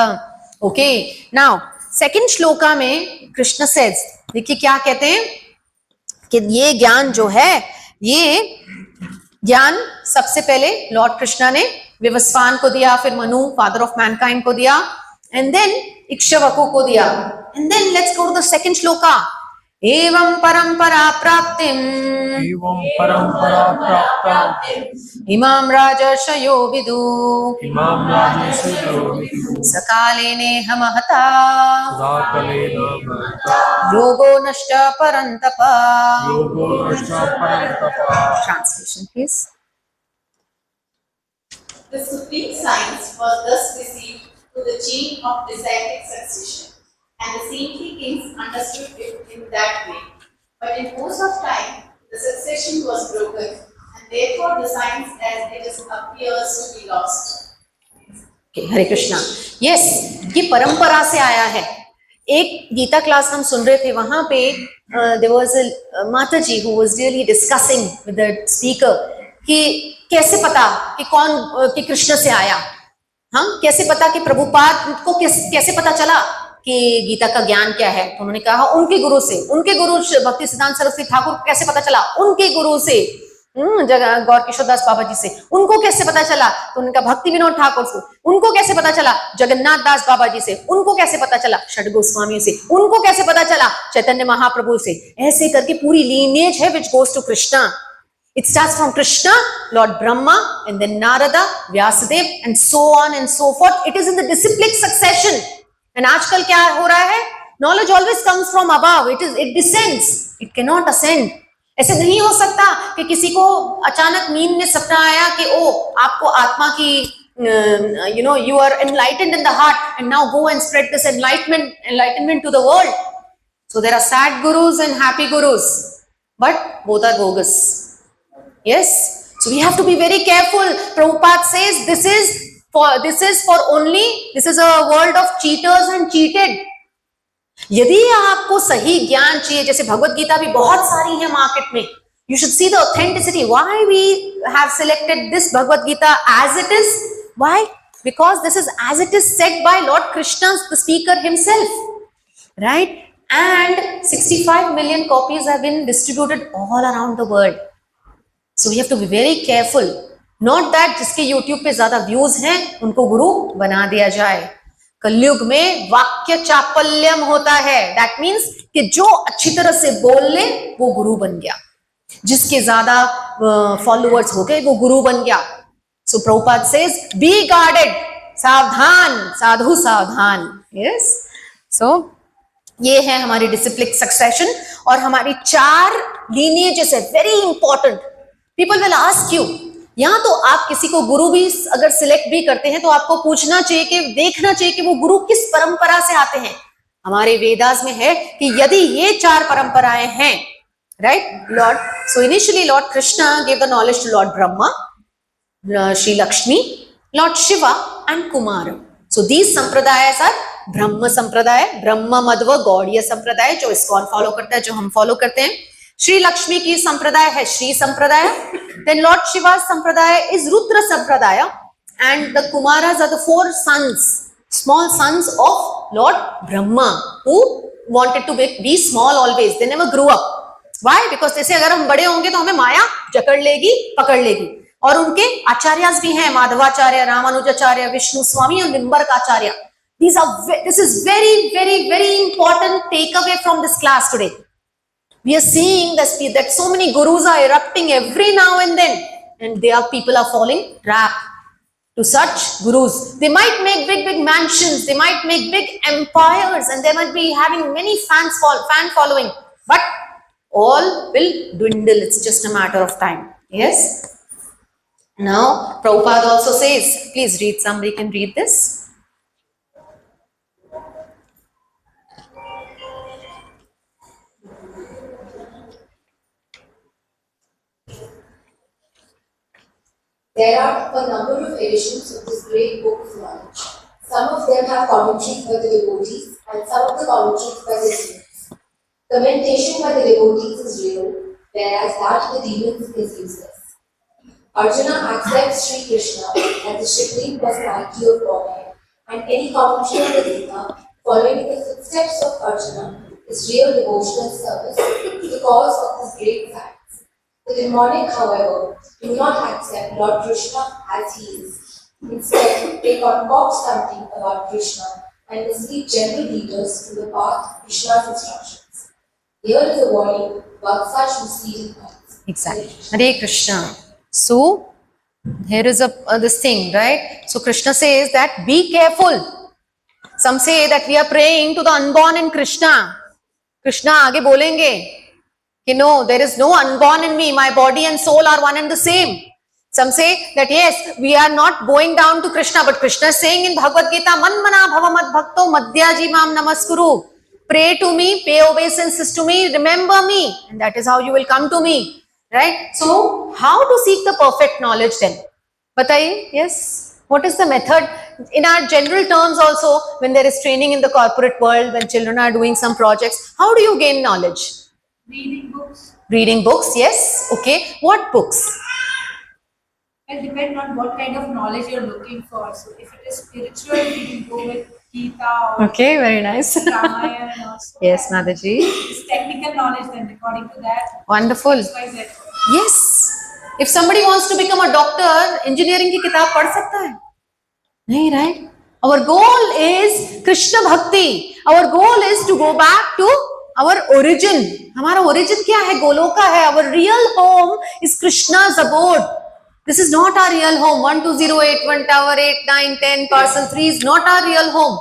ओके, नाउ सेकंड श्लोका में कृष्ण सेज, देखिए क्या कहते हैं कि ये ज्ञान जो है, ये ज्ञान सबसे पहले लॉर्ड कृष्णा ने विवस्वान को दिया, फिर मनु फादर ऑफ मैनकाइंड को दिया, एंड देन इक्ष्वाकु को दिया. And then let's go to the second shloka. एवं परंपरा प्राप्तिम इमाम राजर्षयो विदु सकाले नेह महता योगो नष्ट परंतप. Translation please. The supreme science was thus received to the chain of Asiatic succession, and the saintly kings understood it in that way. But in course of time, the succession was broken, and therefore the science as it appears to be lost. Okay, Hare Krishna. Yes, ये परंपरा से आया है. एक Gita class हम सुन रहे थे, वहां पे there was a Mataji who was really discussing with the speaker कि कैसे पता कि कौन कि कृष्ण से आया, हम कैसे पता कि प्रभुपाद को कैसे पता चला कि गीता का ज्ञान क्या है. तो उन्होंने कहा उनके गुरु से, उनके गुरु भक्ति सिद्धांत सरस्वती ठाकुर को कैसे पता चला, उनके गुरु से, गौर किशोरदास बाबा जी से. उनको कैसे पता चला, तो उन्होंने कहा भक्ति विनोद ठाकुर से. उनको कैसे पता चला, जगन्नाथ दास बाबा जी से. उनको कैसे पता चला, षड गोस्वामी से. उनको कैसे पता चला, चैतन्य महाप्रभु से. ऐसे करके पूरी लीनिएज है which goes to Krishna. It starts from Krishna, Lord Brahma, and then Narada, Vyasadeva, and so on and so forth. It is in the disciplic succession. And आजकल क्या हो रहा है? Knowledge always comes from above. It descends. It cannot ascend. ऐसे नहीं हो सकता कि किसी को अचानक नींद में सपना आया कि ओ आपको आत्मा की you are enlightened in the heart and now go and spread this enlightenment to the world. So there are sad gurus and happy gurus, but both are bogus. Yes, so we have to be very careful. Prabhupada says this is a world of cheaters and cheated. यदि आपको सही ज्ञान चाहिए, जैसे भगवत गीता भी बहुत सारी है मार्केट में, you should see the authenticity. Why we have selected this Bhagavad Gita as it is? Why? Because this is as it is said by Lord Krishna, the speaker himself, right? And 65 million copies have been distributed all around the world. So we have to be very careful. Not that जिसके YouTube पे ज्यादा views हैं उनको गुरु बना दिया जाए. कलयुग में वाक्य चापल्यम होता है. That means कि जो अच्छी तरह से बोल ले वो गुरु बन गया, जिसके ज्यादा फॉलोअर्स हो गए वो गुरु बन गया. So Prabhupada says, be guarded, सावधान, साधु सावधान. Yes. So ये है हमारी डिसिप्लिक सक्सेशन और हमारी 4 lineages है, very important. People will ask you, यहाँ तो आप किसी को गुरु भी अगर सिलेक्ट भी करते हैं तो आपको पूछना चाहिए कि देखना चाहिए कि वो गुरु किस परंपरा से आते हैं। हमारे वेदास में है कि यदि ये 4 परंपराएं हैं, right, Lord, so initially Lord Krishna gave the knowledge to Lord Brahma, Sri Lakshmi, Lord Shiva and Kumara. So these sampradayas are ब्रह्म संप्रदाय, ब्रह्म मध्व गौड़ीय संप्रदाय जो इस्कॉन फॉलो करता है, जो हम फॉलो करते हैं। श्री लक्ष्मी की संप्रदाय है श्री संप्रदाय, देन लॉर्ड शिवा संप्रदाय is Rudra sampradaya, and the Kumaras are the 4 sons, small sons of Lord Brahma who wanted to be small always, they never grew up. Why? Because जैसे अगर हम बड़े होंगे तो हमें माया जकड़ लेगी, पकड़ लेगी। और उनके आचार्यास भी हैं, माधवाचार्य, रामानुजाचार्य, विष्णु स्वामी और निम्बर्क आचार्य। This is very, very, very important takeaway from this class today. We are seeing that so many gurus are erupting every now and then, and people are falling trap to such gurus. They might make big, big mansions, they might make big empires, and they might be having many fan following, but all will dwindle. It's just a matter of time. Yes. Now, Prabhupada also says, please read, somebody can read this. There are a number of editions of this great book of knowledge. Some of them have commentaries by the devotees and some of the commentaries by the demons. Commentation by the devotees is real, whereas that of the demons is useless. Arjuna accepts Sri Krishna as the Supreme Personality of Godhead, and any commentary on the Gita following in the footsteps of Arjuna is real devotional service because of this great fact. The demonic, however, do not accept Lord Krishna as he is. Instead, they concoct something about Krishna and mislead general readers to the path of Krishna's instructions. Here is a warning about such misleading paths. Exactly. Hare Krishna. So, here is this thing, right? So, Krishna says that be careful. Some say that we are praying to the unborn in Krishna. Krishna आगे बोलेंगे कि no, there is no unborn in me, my body and soul are one and the same. Some say that yes, we are not going down to Krishna, but Krishna is saying in Bhagavad Gita, man mana bhavamad bhakto madhyaji mam namaskuru. Pray to me, pay obeisances to me, remember me, and that is how you will come to me. Right? So, how to seek the perfect knowledge then? Bataiye, yes. What is the method? In our general terms also, when there is training in the corporate world, when children are doing some projects, how do you gain knowledge? Reading books. Reading books, yes. Okay. What books? It depends on what kind of knowledge you're looking for. So if it is spiritual, you can go with Gita or Okay, very nice. Ramayana and also. Yes, Mataji. It's technical knowledge then according to that. Wonderful. XYZ. Yes. If somebody wants to become a doctor, engineering की किताब पढ़ सकता है? नहीं, right? Our goal is Krishna Bhakti. Our goal is to go back to our origin. हमारा origin क्या है? गोलोका है. Our real home is Krishna's abode. This is not our real home. 1208, 1 tower, 8, 9, 10, parcel 3 is not our real home.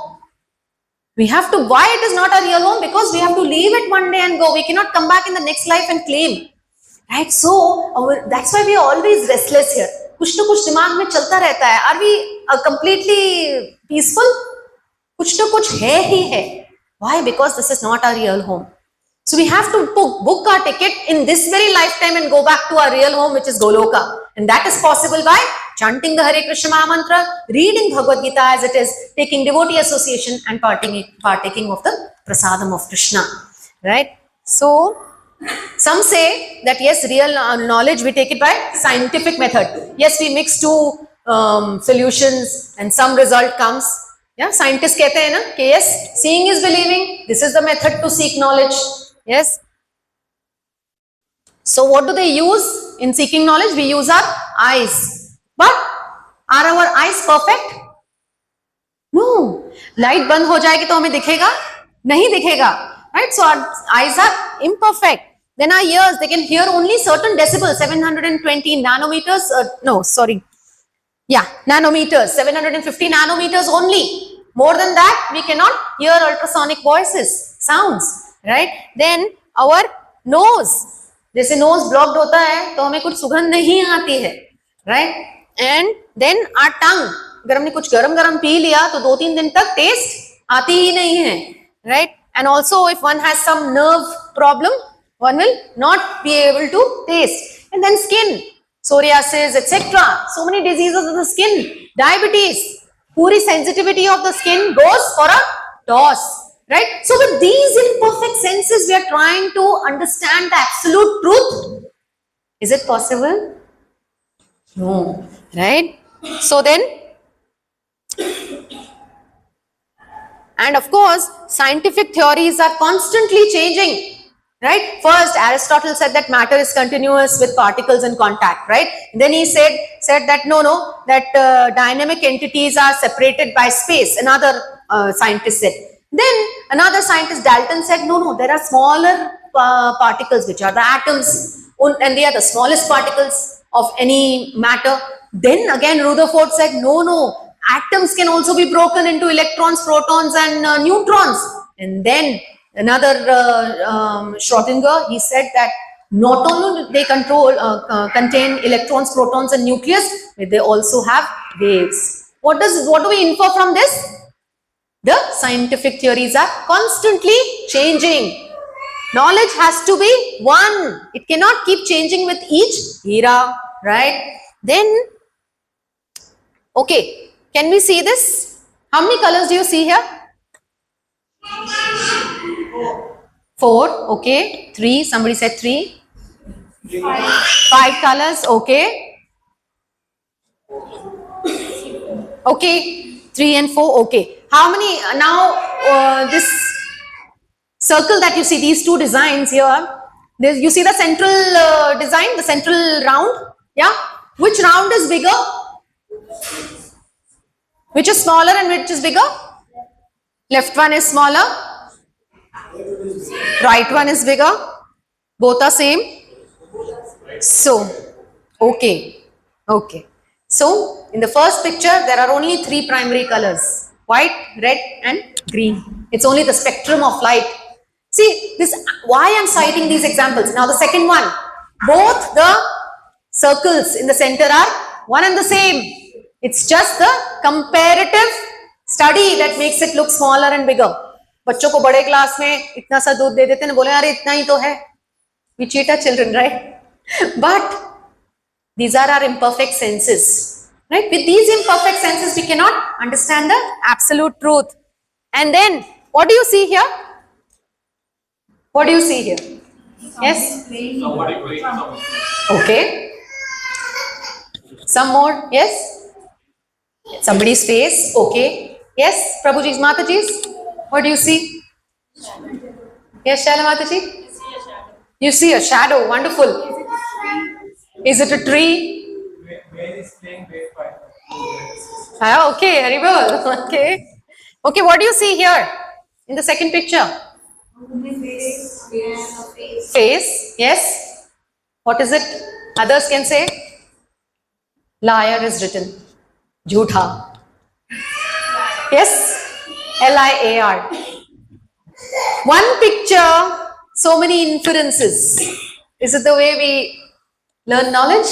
We have to, why it is not our real home? Because we have to leave it one day and go. We cannot come back in the next life and claim. Right? So, that's why we are always restless here. कुछ तो कुछ दिमाग में चलता रहता है. Are we completely peaceful? कुछ तो कुछ है ही है. Why? Because this is not our real home. So we have to book our ticket in this very lifetime and go back to our real home, which is Goloka. And that is possible by chanting the Hare Krishna Maha Mantra, reading Bhagavad Gita as it is, taking devotee association and partaking of the prasadam of Krishna. Right? So, some say that yes, real knowledge we take it by scientific method. Yes, we mix 2 solutions and some result comes. Yeah, scientists कहते हैं ना कि yes, seeing is believing. This is the method to seek knowledge. Yes. So what do they use in seeking knowledge? We use our eyes. But are our eyes perfect? No. Light बंद हो जाएगी तो हमें दिखेगा? नहीं दिखेगा. Right? So our eyes are imperfect. Then our ears, they can hear only certain decibels, 720 nanometers. Nanometers, 750 nanometers only. More than that, we cannot hear ultrasonic voices, sounds. Right? Then our nose, जैसे nose blocked होता है तो हमें कुछ सुगंध नहीं आती है. right? And then our tongue, अगर हमने कुछ गरम गरम पी लिया तो 2-3 दिन तक टेस्ट आती ही नहीं है, right? And also if one has some nerve problem, one will not be able to taste. And then skin, psoriasis, etc. So many diseases of the skin, diabetes, puri sensitivity of the skin goes for a toss, right? So with these imperfect senses, we are trying to understand the absolute truth. Is it possible? No, right? So then, and of course, scientific theories are constantly changing, right? First, Aristotle said that matter is continuous with particles in contact, right? Then he said that no, that dynamic entities are separated by space. Another scientist said. Then another scientist, Dalton, said no, there are smaller particles which are the atoms, and they are the smallest particles of any matter. Then again, Rutherford said no, atoms can also be broken into electrons, protons, and neutrons. And then another Schrödinger, he said that not only they contain electrons, protons, and nucleus, but they also have waves. What do we infer from this? The scientific theories are constantly changing. Knowledge has to be one. It cannot keep changing with each era, right? Then, okay, can we see this? How many colors do you see here? 4, okay. 3, somebody said 3. 5 colors, okay. Okay, 3 and 4, okay. How many, now this circle that you see, these two designs here, you see the central design, the central round, yeah? Which round is bigger? Which is smaller and which is bigger? Left one is smaller, right one is bigger, both are same. So, okay. So, in the first picture, there are only 3 primary colors, white, red and green. It's only the spectrum of light. See, this why I am citing these examples. Now, the second one, both the circles in the center are one and the same. It's just the comparative study that makes it look smaller and bigger. बच्चों को बड़े class में इतना सा दूध दे देते हैं, बोले अरे इतना ही तो है. We cheat our children, right? But these are our imperfect senses, right? With these imperfect senses, we cannot understand the absolute truth. And then, what do you see here? What do you see here? Yes? Somebody playing some. Okay. Some more? Yes? Somebody's face? Okay. Yes? Prabhuji's, Mataji's? What do you see? Yes, Shaila Mataji? You see a shadow. Wonderful. Is it a tree? Man is playing bass. Ah, okay, very well. Okay. Okay, what do you see here in the second picture? Face. Yes. What is it? Others can say? Liar is written. Jhootha. Yes. Liar. One picture, so many inferences. Is it the way we learn knowledge?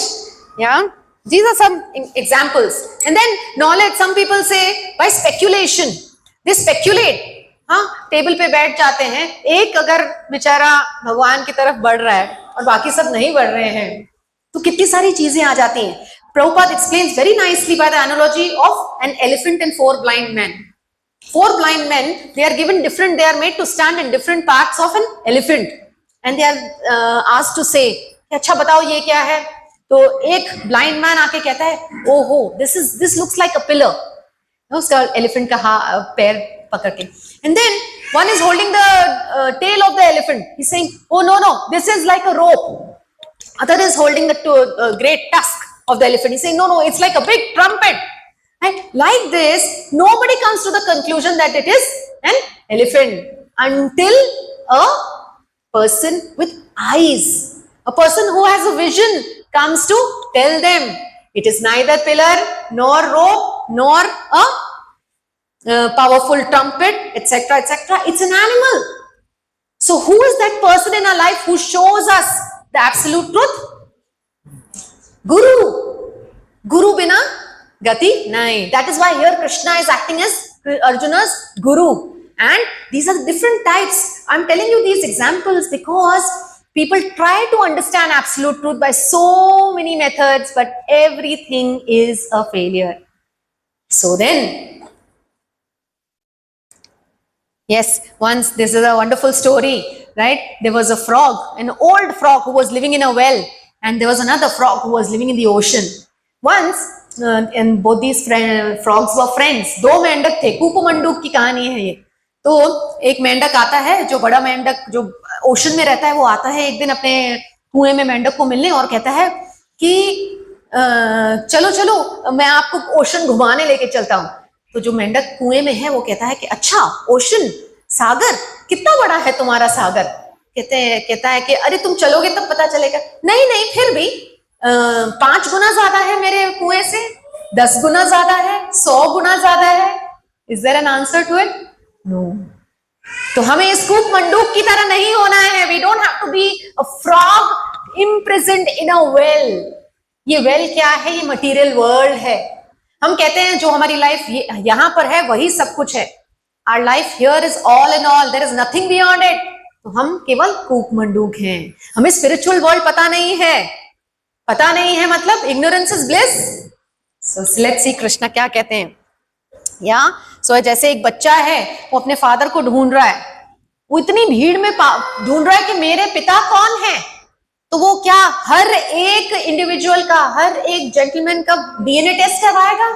Yeah. These are some examples. And then knowledge, some people say by speculation. They speculate. हाँ, table पे बैठ जाते हैं, एक अगर बेचारा भगवान की तरफ बढ़ रहा है और बाकी सब नहीं बढ़ रहे हैं, तो कितनी सारी चीजें आ जाती हैं. Prabhupada explains very nicely by the analogy of an elephant and 4 blind men. 4 blind men, they are given different, they are made to stand in different parts of an elephant. And they are asked to say, अच्छा बताओ ये क्या है? तो एक blind man आके कहता है, oh, this looks like a pillar. उसका elephant का पैर पकड़ के. And then one is holding the tail of the elephant. He's saying, oh no, this is like a rope. Other is holding the great tusk of the elephant. He's saying, no, it's like a big trumpet. And like this, nobody comes to the conclusion that it is an elephant until a person with eyes, a person who has a vision comes to tell them it is neither pillar nor rope nor a powerful trumpet, etc., etc. It's an animal. So who is that person in our life who shows us the absolute truth? Guru. gati nahi. That is why here Krishna is acting as Arjuna's guru, and these are different types. I'm telling you these examples because people try to understand absolute truth by so many methods, but everything is a failure. So then, yes, once, this is a wonderful story, right? There was a frog, an old frog who was living in a well, and there was another frog who was living in the ocean. Once, and both these frogs were friends. दो मेंढक थे, कूपमंडूक की कहानी है ये. तो एक मेंढक आता है, जो बड़ा मेंढक जो ओशन में रहता है, वो आता है एक दिन अपने कुएं में मेंढक को मिलने और कहता है कि चलो चलो मैं आपको ओशन घुमाने लेके चलता हूँ. तो जो मेंढक कुएं में है वो कहता है कि अच्छा, ओशन, सागर, कितना बड़ा है तुम्हारा सागर? कहता है कि अरे तुम चलोगे तब पता चलेगा. नहीं नहीं, फिर भी 5 गुना ज्यादा है मेरे कुएं से, 10 गुना ज्यादा है, 100 गुना ज्यादा है. Is there an answer to it? No. तो हमें इस कूप मंडूक की तरह नहीं होना है. We don't have to be a frog imprisoned in a well. ये वेल क्या है? ये मटेरियल वर्ल्ड है. हम कहते हैं जो हमारी लाइफ यहां पर है वही सब कुछ है. Our life here is all in all, there is nothing beyond it. तो हम केवल कूप मंडूक हैं. हमें स्पिरिचुअल वर्ल्ड पता नहीं है. पता नहीं है मतलब ignorance is bliss. So let's see Krishna क्या कहते हैं. या सो जैसे एक बच्चा है, वो अपने फादर को ढूंढ रहा है. वो इतनी भीड़ में ढूंढ रहा है कि मेरे पिता कौन है. तो वो क्या हर एक इंडिविजुअल का, हर एक जेंटलमैन का डीएनए टेस्ट करवाएगा?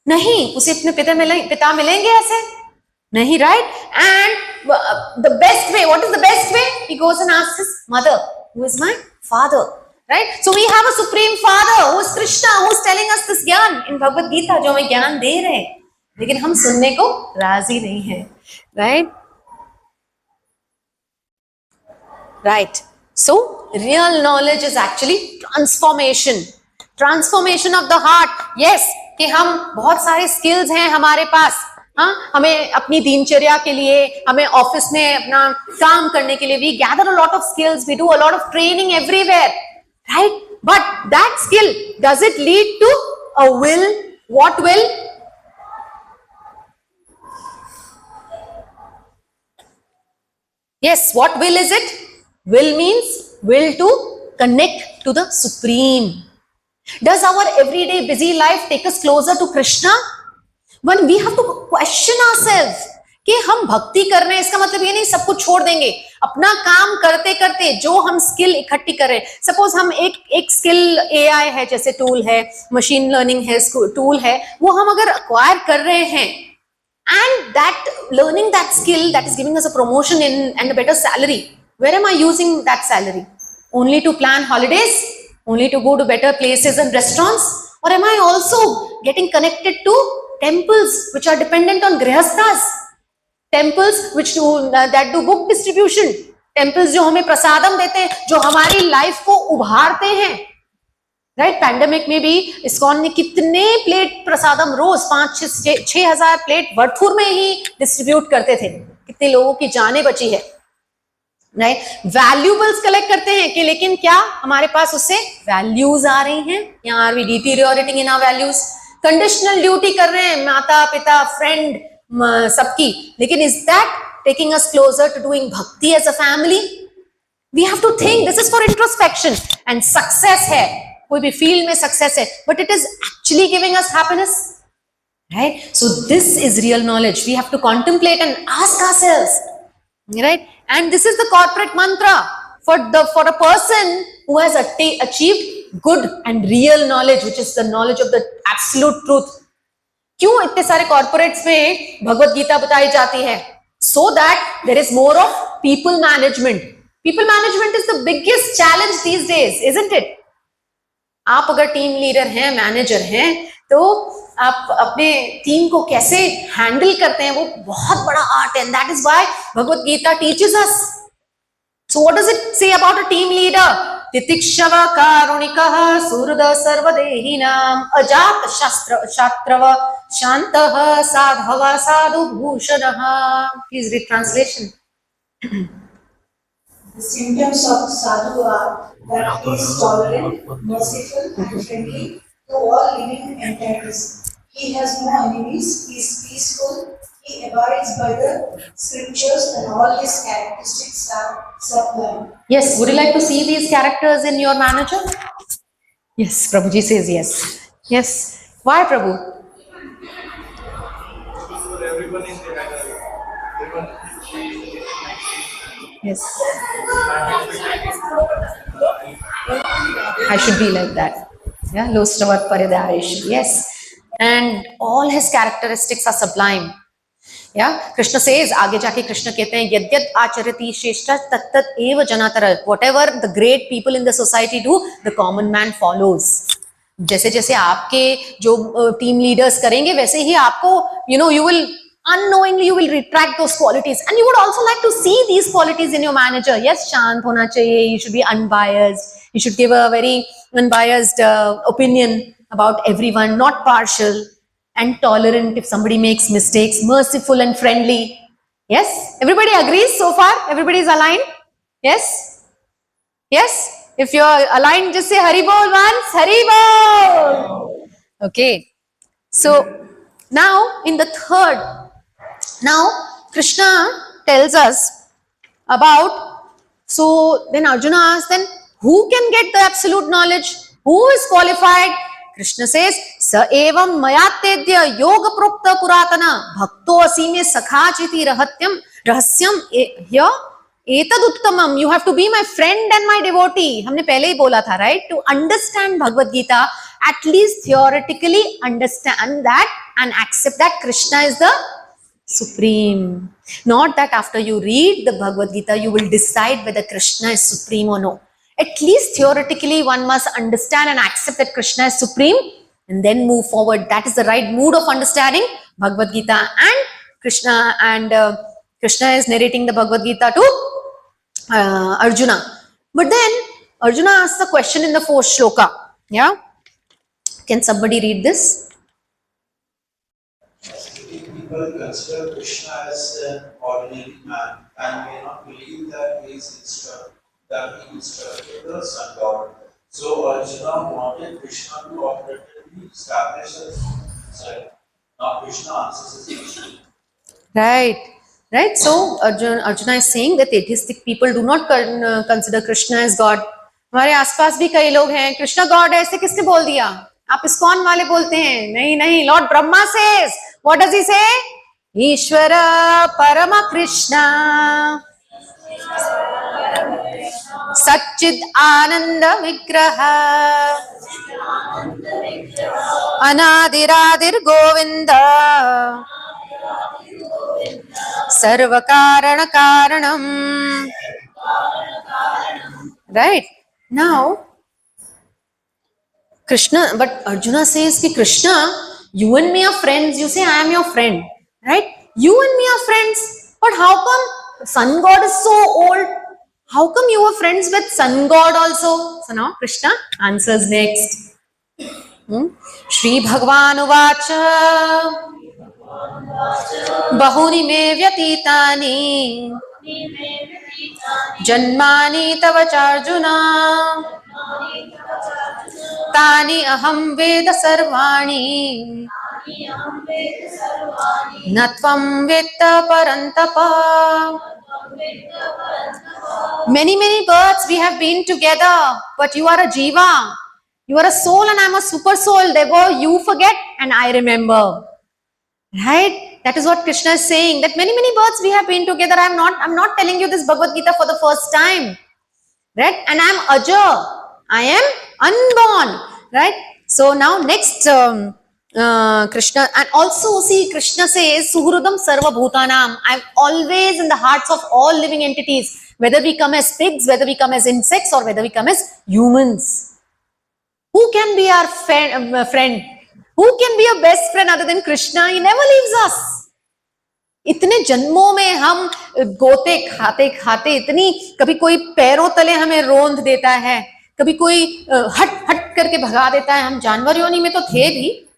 नहीं. उसे अपने पिता मिलेंगे ऐसे? नहीं, right? And the best way, what is the best way? He goes and asks his mother, who is my father, right? So we have a supreme father who is Krishna, who is telling us this gyan in Bhagavad Gita, जो हमें ज्ञान दे रहे हैं, लेकिन हम सुनने को राजी नहीं है, right? Right. So real knowledge is actually transformation of the heart. Yes, कि हम बहुत सारे skills हैं हमारे पास. हाँ, हमें अपनी दिनचर्या के लिए, हमें ऑफिस में अपना काम करने के लिए, we gather a lot of skills, we do a lot of training everywhere, right? But that skill, does it lead to a will? What will? Yes, what will is it? Will means will to connect to the Supreme. Does our everyday busy life take us closer to Krishna? When we have to question ourselves कि हम भक्ति कर रहे हैं, इसका मतलब ये नहीं सब कुछ छोड़ देंगे. अपना काम करते करते जो हम स्किल इकट्ठी कर रहे हैं, सपोज हम एक स्किल AI है, जैसे टूल है, मशीन लर्निंग है, टूल है, वो हम अगर अक्वायर कर रहे हैं, and that learning that skill that is giving us a promotion and a better salary, where am I using that salary? Only to plan holidays? Only to go to better places and restaurants? Or am I also getting connected to temples which are dependent on grihasthas? Temples which that do book distribution? Temples जो हमें प्रसादम देते हैं, जो हमारी life को उभारते हैं, right? Pandemic में भी इस्कॉन ने कितने प्लेट प्रसादम रोज 5-6 हजार प्लेट वर्थुर में ही डिस्ट्रीब्यूट करते थे. कितने लोगों की जानें बची है, राइट? वैल्यूबल्स कलेक्ट करते हैं कि लेकिन क्या हमारे पास उससे वैल्यूज आ रही हैं? या are we deteriorating in our values? Conditional duty कर रहे हैं माता पिता फ्रेंड सबकी, लेकिन is that taking us closer to doing bhakti as a family? We have to think. This is for introspection. And success है, कोई भी फील्ड में सक्सेस है, but it is actually giving us happiness, right? So this is real knowledge. We have to contemplate and ask ourselves, right? And this is the corporate mantra for a person who has achieved good and real knowledge, which is the knowledge of the absolute truth. क्यों इतने सारे corporates में भगवत गीता बताई जाती है? So that there is more of people management. People management is the biggest challenge these days, isn't it? आप अगर team leader हैं, मैनेजर हैं, तो आप अपने टीम को कैसे हैंडल करते हैं, वो बहुत बड़ा आर्ट है. And that is why Bhagavad Gita teaches us. So what does it say about a team leader? तितिक्षव कारुणिकः सुहृद सर्वदेहिनां अजात शास्त्रव शान्तः साधव साधु भूषणः. Please read translation. The symptoms of sadhu are that he is tolerant, merciful, and friendly, to all living entities. He has no enemies, he is peaceful, he abides by the scriptures, and all his characteristics are sublime. Yes, would you like to see these characters in your manager? Yes, Prabhuji says yes. Yes. Why, Prabhu? For everyone in the everyone Yes. I should be like that. Yeah, Lostravat Paridaresh. Yes. And all his characteristics are sublime. Yeah, Krishna says, आगे जाके कृष्ण कहते हैं यद्यत आचरति श्रेष्ठा तत्तत एव जनातर. Whatever the great people in the society do, the common man follows. जैसे जैसे आपके जो टीम लीडर्स करेंगे वैसे ही आपको you will unknowingly you will retract those qualities, and you would also like to see these qualities in your manager. Yes, शांत होना चाहिए, you should be unbiased, you should give a very unbiased opinion about everyone, not partial, and tolerant if somebody makes mistakes, merciful and friendly. Yes, everybody agrees so far? Everybody is aligned? Yes? Yes? If you are aligned, just say Hari Bol once, Hari Bol. Okay. So now in the third, now Krishna tells us about, so then Arjuna asks, then who can get the absolute knowledge? Who is qualified? Krishna says, Sa evam mayatedya yoga prokta puratana bhakto asime sakhachiti rahasyam here etad uttamam. You have to be my friend and my devotee. हमने पहले ही बोला था, right? To understand Bhagavad Gita, at least theoretically understand that and accept that Krishna is the supreme. Not that after you read the Bhagavad Gita, you will decide whether Krishna is supreme or no. At least theoretically, one must understand and accept that Krishna is supreme and then move forward. That is the right mood of understanding Bhagavad Gita. And Krishna is narrating the Bhagavad Gita to Arjuna. But then Arjuna asks the question in the fourth shloka. Yeah? Can somebody read this? people consider Krishna as an ordinary man and may not believe that he is instructed the sun god. So Arjuna wanted Krishna to operatively establish himself. Now Krishna answers his question. Right. Right. So Arjuna is saying that atheistic people do not consider Krishna as God. हमारे आसपास भी कई लोग हैं, Krishna God है, ऐसे किसने बोल दिया? आप इस्कॉन वाले बोलते हैं, नहीं नहीं, Lord Brahma says, what does he से? ईश्वर परम कृष्ण सच्चिद आनंद विग्रह अनादिरादिर गोविंद सर्व कारण कारणम. Right. Now, Krishna, but Arjuna says कि Krishna, you and me are friends. You say I am your friend, right? You and me are friends. But how come sun god is so old? How come you were friends with sun god also? So now Krishna answers next. Shri Bhagwan uvacha bahuni me vyatitani जन्मानि तव चार्जुना तानि अहं वेद सर्वाणि न त्वं वेत्त परन्तप. Many births we have been together, but you are a jiva, you are a soul and I am a super soul. Therefore you forget and I remember. Right? That is what Krishna is saying, that many births we have been together. I'm not telling you this Bhagavad Gita for the first time. Right? And I am Aja. I am unborn. Right? So now next Krishna, and also see Krishna says, Suhrudam Sarva Bhutanam. I'm always in the hearts of all living entities, whether we come as pigs, whether we come as insects, or whether we come as humans. Who can be our friend? Who can be your best friend other than Krishna? He never leaves us. इतने जन्मों में हम गोते खाते खाते इतनी, कभी कोई पैरों तले हमें रोंद देता है, कभी कोई हट करके भगा देता है. हम जानवर योनि में तो थे भी,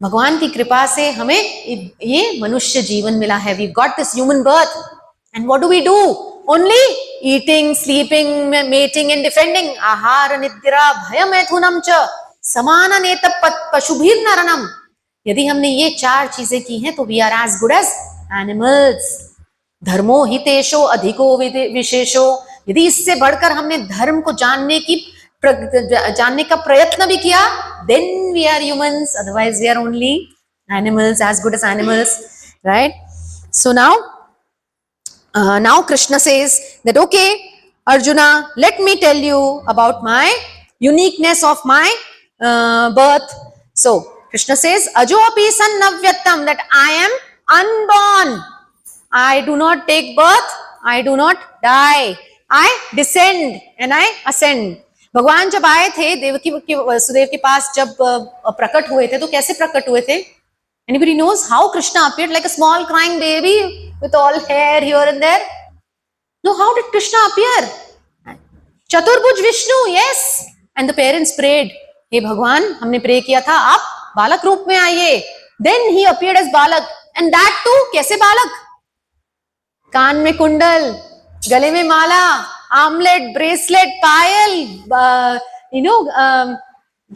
भगवान की कृपा से हमें ये मनुष्य जीवन मिला है. We've got this human birth. And what do? Only eating, sleeping, mating and defending. Ahara nidra bhayam aithunam cha समाननेत पशुभिर नरणम। यदि हमने ये 4 चीजें की हैं तो we are as good as animals. धर्मो हितेशो अधिको विशेषो। यदि इससे बढ़कर हमने धर्म को जानने का प्रयत्न भी किया, then we are humans, otherwise we are only animals, as good as animals, right? So now Krishna says that, okay, Arjuna, let me tell you about my uniqueness of my birth. So Krishna says, Ajopi sannavyatam, that I am unborn. I do not take birth, I do not die. I descend and I ascend. भगवान जब आए थे देवकी वसुदेव के पास, जब प्रकट हुए थे, तो कैसे प्रकट हुए थे? Anybody knows how Krishna appeared? Like a small crying baby with all hair here and there? No, how did Krishna appear? Chaturbhuj Vishnu, yes. And the parents prayed, हे भगवान, हमने प्रे किया था, आप बालक रूप में आइए. Then he appeared as बालक, and that too, कैसे बालक? कान में कुंडल, गले में माला, आमलेट, ब्रेसलेट, पायल,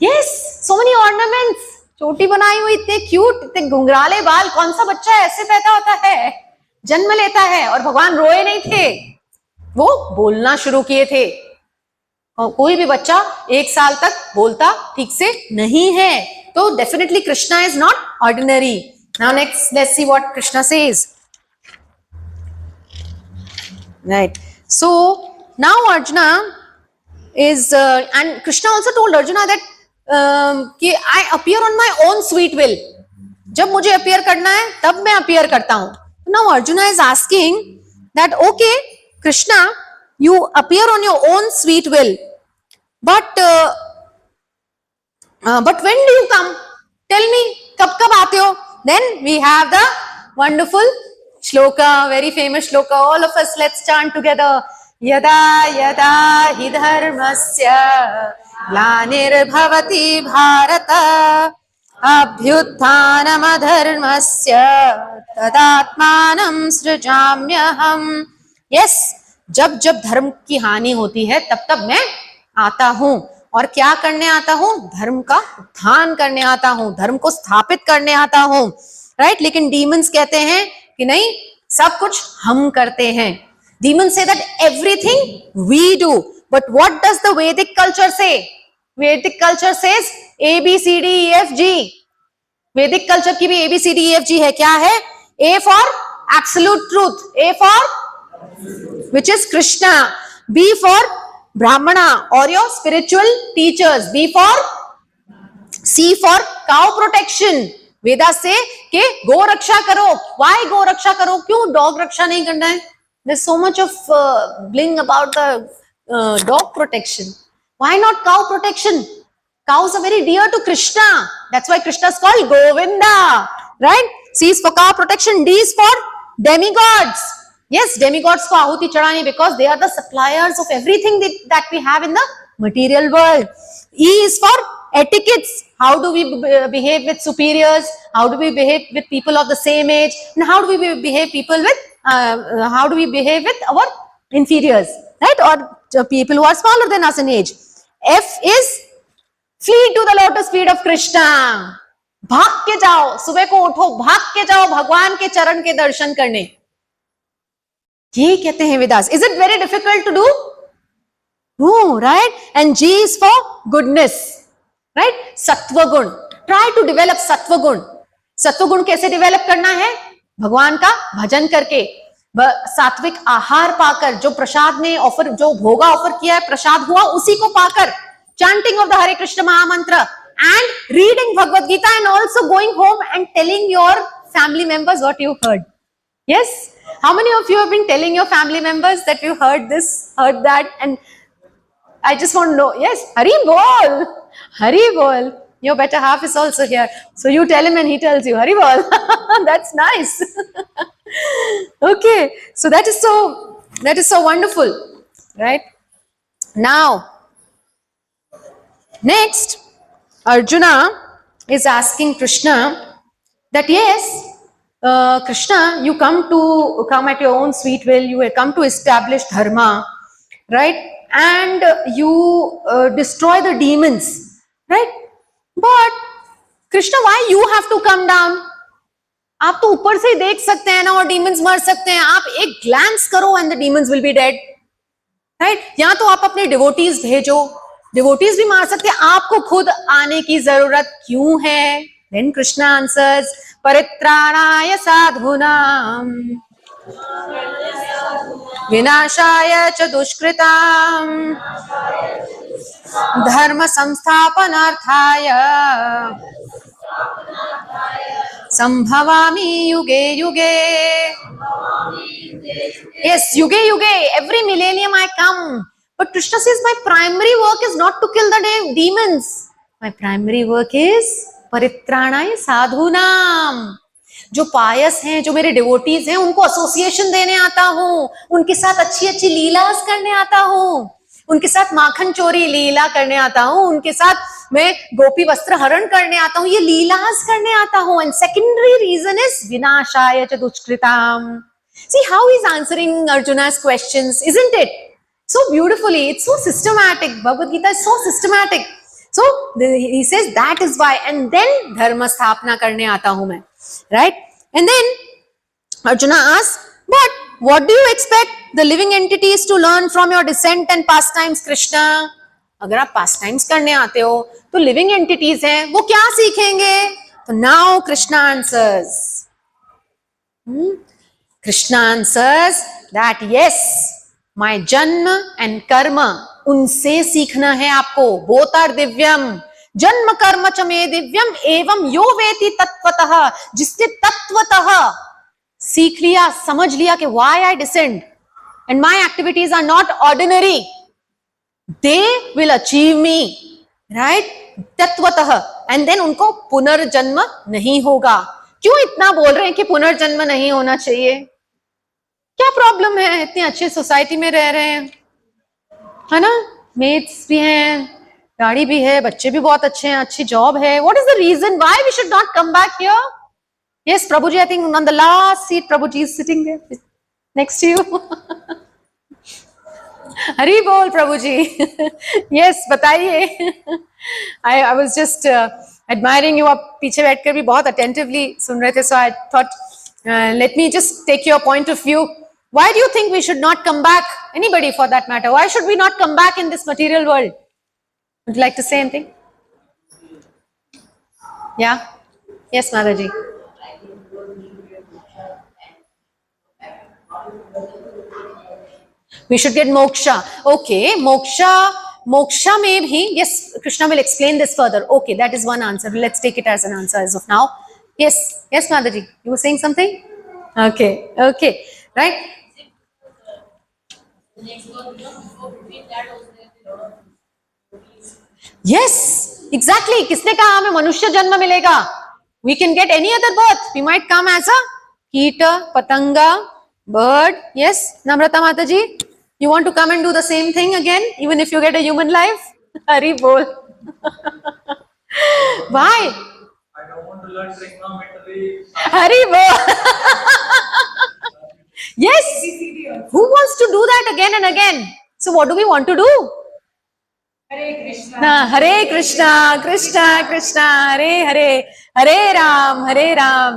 yes, so many ornaments, चोटी बनाई हुई, इतने क्यूट, इतने घुंघराले बाल. कौन सा बच्चा ऐसे पैदा होता है, जन्म लेता है? और भगवान रोए नहीं थे, वो बोलना शुरू किए थे. कोई भी बच्चा 1 साल तक बोलता ठीक से नहीं है. तो definitely Krishna is not ordinary. Now next let's see what Krishna says. Right. So now Arjuna is, and Krishna also told Arjuna that कि I appear on my own sweet will. जब मुझे appear करना है तब मैं appear करता हूँ. Now Arjuna is asking that, okay, Krishna, you appear on your own sweet will, but when do you come? Tell me, कब आते हो? Then we have the wonderful shloka, very famous shloka. All of us, let's chant together. Yada yada hi dharmasya glanirбhavati bharata abhyuthanam adharmasya tadatmanam srijamyaham. Yes, जब जब धर्म की हानि होती है तब तब मैं आता हूं. और क्या करने आता हूं? धर्म का उत्थान करने आता हूं, धर्म को स्थापित करने आता हूं. राइट? लेकिन डीमंस कहते हैं कि नहीं, सब कुछ हम करते हैं. Demons say that everything we do. But what does the Vedic culture say? Vedic culture says A, B, C, D, E, F, G. Vedic culture की भी A, B, C, D, E, F, G है. क्या है? A for absolute truth. A for which is Krishna. B for Brahmana or your spiritual teachers. B for C for cow protection. वेदा से कि गो रक्षा करो. Why गो रक्षा करो? क्यों डॉग रक्षा नहीं करना है? There's so much of bling about the dog protection. Why not cow protection? Cows are very dear to Krishna. That's why Krishna is called Govinda. Right? C is for cow protection. D is for demigods. Yes, demigods को आहुति चढ़ानी, because they are the suppliers of everything that we have in the material world. E is for etiquettes. How do we behave with superiors? How do we behave with people of the same age? And how do we behave how do we behave with our inferiors, right? Or people who are smaller than us in age. F is flee to the lotus feet of Krishna. भाग के जाओ, सुबह को उठो, भाग के जाओ भगवान के चरण के दर्शन करने. ये कहते हैं Vedas. Is it very difficult to do? No, right? And G is for goodness. Right? सत्व गुण. Try to develop सत्व गुण. सत्व गुण कैसे डेवलप करना है? भगवान का भजन करके, सात्विक आहार पाकर, जो प्रसाद ने ऑफर, जो भोगा ऑफर किया है, प्रसाद हुआ, उसी को पाकर, chanting of the Hare Krishna Mahamantra and reading Bhagavad Gita and also going home and telling your family members what you heard. Yes? How many of you have been telling your family members that you heard this, heard that? And I just want to know. Yes, Hari Bol. Hari Bol. Your better half is also here. So you tell him and he tells you, Hari Bol. That's nice. Okay. So that is so wonderful. Right? Now, next, Arjuna is asking Krishna that, yes, Krishna, you come at your own sweet will, you come to establish dharma, right? And you destroy the demons, right? But Krishna, why you have to come down? आप तो ऊपर से ही देख सकते हैं ना और demons मर सकते हैं. आप एक glance करो and the demons will be dead. Right? या तो आप अपने devotees भेजो. Devotees भी मार सकते हैं. आपको खुद आने की जरूरत क्यों है? Then Krishna answers, परित्राणाय साधूनां विनाशाय च दुष्कृतां धर्म संस्थापनार्थाय संभवामि युगे युगे. Yes, yuge yuge, every millennium I come. But Krishna says my primary work is not to kill the demons. My primary work is परित्राणाय साधूनाम. जो पायस हैं, जो मेरे डिवोटीज हैं, उनको एसोसिएशन देने आता हूँ, उनके साथ अच्छी अच्छी लीलास करने आता हूँ, उनके साथ माखन चोरी लीला करने आता हूँ, उनके साथ मैं गोपी वस्त्र हरण करने आता हूँ, ये लीलास करने आता हूँ. एंड सेकेंडरी रीजन इज विनाशाय च दुष्कृताम. See how he's answering Arjuna's questions, isn't it? So beautifully, it's so systematic. Bhagavad Gita is so systematic. So he says that is why, and then dharma sthapna karne aata hu main, right? And then Arjuna asks, but what do you expect the living entities to learn from your descent and pastimes, Krishna? अगर आप pastimes करने आते हो, तो living entities हैं, वो क्या सीखेंगे? तो now Krishna answers. Krishna answers that yes, my janma and karma, उनसे सीखना है आपको. बोथ आर दिव्यम. जन्म कर्म च मे दिव्यम एवं यो वेति तत्वतः, जिसने तत्वतः सीख लिया, समझ लिया कि why I descend and my activities are not ordinary, they will achieve me, right? तत्वतः. and then उनको पुनर्जन्म नहीं होगा. क्यों इतना बोल रहे हैं कि पुनर्जन्म नहीं होना चाहिए? क्या प्रॉब्लम है? इतनी अच्छी सोसाइटी में रह रहे हैं, है ना? मेट्स भी हैं, गाड़ी भी है, बच्चे भी बहुत अच्छे हैं, अच्छी जॉब है. What is the reason why we should not come back here? Yes Prabhuji, I think on the last seat Prabhuji is sitting there next to you. Hari बोल प्रभुजी. यस बताइए. I was just admiring you. आप पीछे बैठकर भी बहुत attentively सुन रहे थे, so I thought let me just take your point of view. Why do you think we should not come back? Anybody for that matter. Why should we not come back in this material world? Would you like to say anything? Yeah? Yes, Mataji. We should get moksha. Okay, moksha may be. Yes, Krishna will explain this further. Okay, that is one answer. Let's take it as an answer as of now. Yes, yes, Mataji, you were saying something? Okay, okay, right? Yes, exactly. किसने कहा हमें मनुष्य जन्म मिलेगा? We can get any other birth. We might come as a कीट, पतंगा, bird. Yes, Namrata Mataji, you want to come and do the same thing again, even if you get a human life? Hari bol. Why? I don't want to learn trigonometry. Hari bol. Yes. Who wants to do that again and again? So what do we want to do? Hare Krishna. Hare Krishna, Krishna Krishna, Hare Hare, Hare Ram,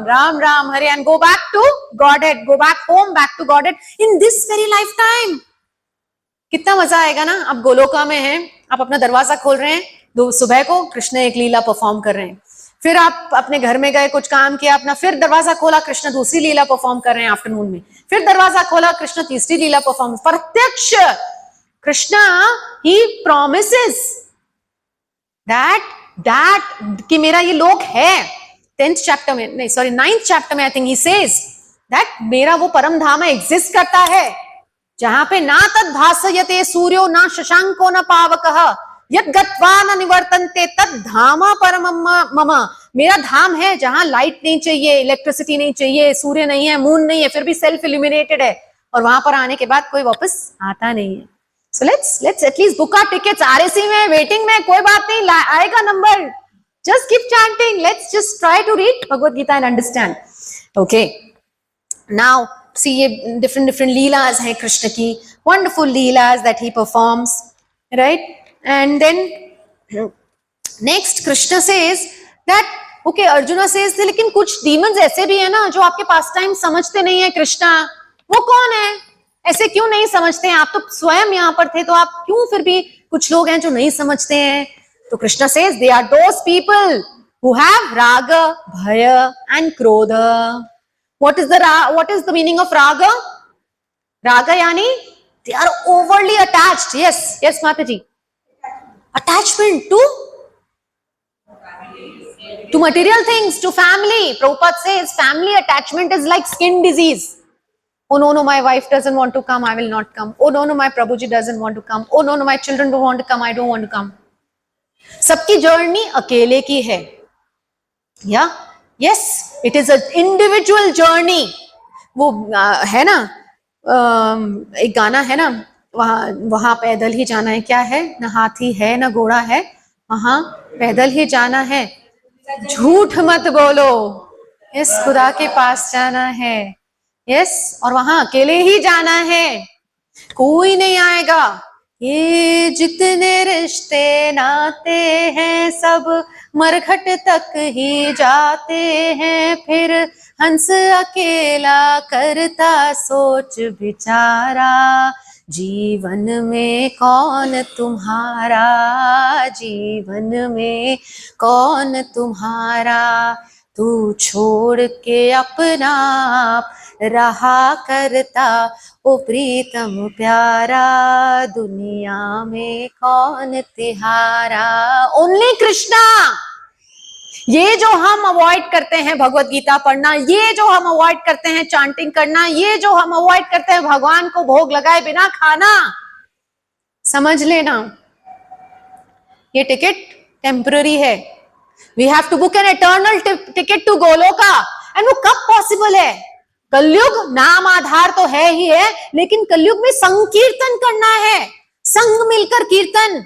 Ram Ram, Hare, and go back to Godhead, go back home, back to Godhead in this very lifetime. कितना मजा आएगा ना. आप गोलोका में हैं, आप अपना दरवाजा खोल रहे हैं, सुबह को कृष्ण एक लीला परफॉर्म कर रहे हैं. फिर आप अपने घर में गए, कुछ काम किया अपना, फिर दरवाजा खोला, कृष्ण दूसरी लीला परफॉर्म कर रहे हैं आफ्टरनून में. फिर दरवाजा खोला, कृष्ण तीसरी लीला परफॉर्म. प्रत्यक्ष कृष्ण ही प्रोमिसेस दैट कि मेरा ये लोक है. 10th चैप्टर में, नहीं सॉरी 9th चैप्टर में I think he says that मेरा वो परम धाम एग्जिस्ट करता है, जहां पे ना तद भासयते सूर्यो ना शशांको न पावकः यद गत्वा न निवर्तन्ते तद धामा परमम मम. मेरा धाम है जहां लाइट नहीं चाहिए, इलेक्ट्रिसिटी नहीं चाहिए, सूर्य नहीं है, मून नहीं है, फिर भी सेल्फ इल्यूमिनेटेड है, और वहां पर आने के बाद कोई वापस आता नहीं है. So let's at least book our tickets. RAC में, वेटिंग में, कोई बात नहीं, आएगा number. Just keep chanting. Let's just try to read Bhagavad Gita and understand. Okay, now see ये डिफरेंट लीलाज हैं कृष्ण की, wonderful lilas that he performs, right? And then next Krishna says that okay, Arjuna says लेकिन कुछ डीमंस ऐसे भी है ना जो आपके पास टाइम समझते नहीं है कृष्णा, वो कौन है? ऐसे क्यों नहीं समझते हैं? आप तो स्वयं यहाँ पर थे, तो आप क्यों फिर भी कुछ लोग हैं जो नहीं समझते हैं? तो Krishna says they are those people who have raga, bhaya and krodha. What is the meaning of raga? Raga yani they are overly attached. Yes Mataji. Attachment to material things, to family. Prabhupada says family attachment is like skin disease. Oh no, my wife doesn't want to come, I will not come. Oh no, my Prabhuji doesn't want to come. Oh no, my children don't want to come, I don't want to come. सबकी journey अकेले की है. Yeah, yes, it is an individual journey. वो है ना, एक गाना है ना, वहां पैदल ही जाना है. क्या है? न हाथी है न घोड़ा है, वहां पैदल ही जाना है. झूठ मत बोलो, इस खुदा के पास जाना है. यस, और वहां अकेले ही जाना है, कोई नहीं आएगा. ये जितने रिश्ते नाते हैं सब मरघट तक ही जाते हैं. फिर हंस अकेला करता सोच विचारा, जीवन में कौन तुम्हारा, जीवन में कौन तुम्हारा. तू छोड़ के अपना आप रहा करता, ओ प्रीतम प्यारा, दुनिया में कौन तिहारा. ओनली कृष्णा. ये जो हम अवॉइड करते हैं भगवत गीता पढ़ना, ये जो हम अवॉइड करते हैं चांटिंग करना, ये जो हम अवॉइड करते हैं भगवान को भोग लगाए बिना खाना, समझ लेना ये टिकट टेम्पररी है. We have to book an eternal ticket to Goloka. And वो कब पॉसिबल है? कलयुग नाम आधार तो है ही है, लेकिन कलयुग में संकीर्तन करना है, संग मिलकर कीर्तन.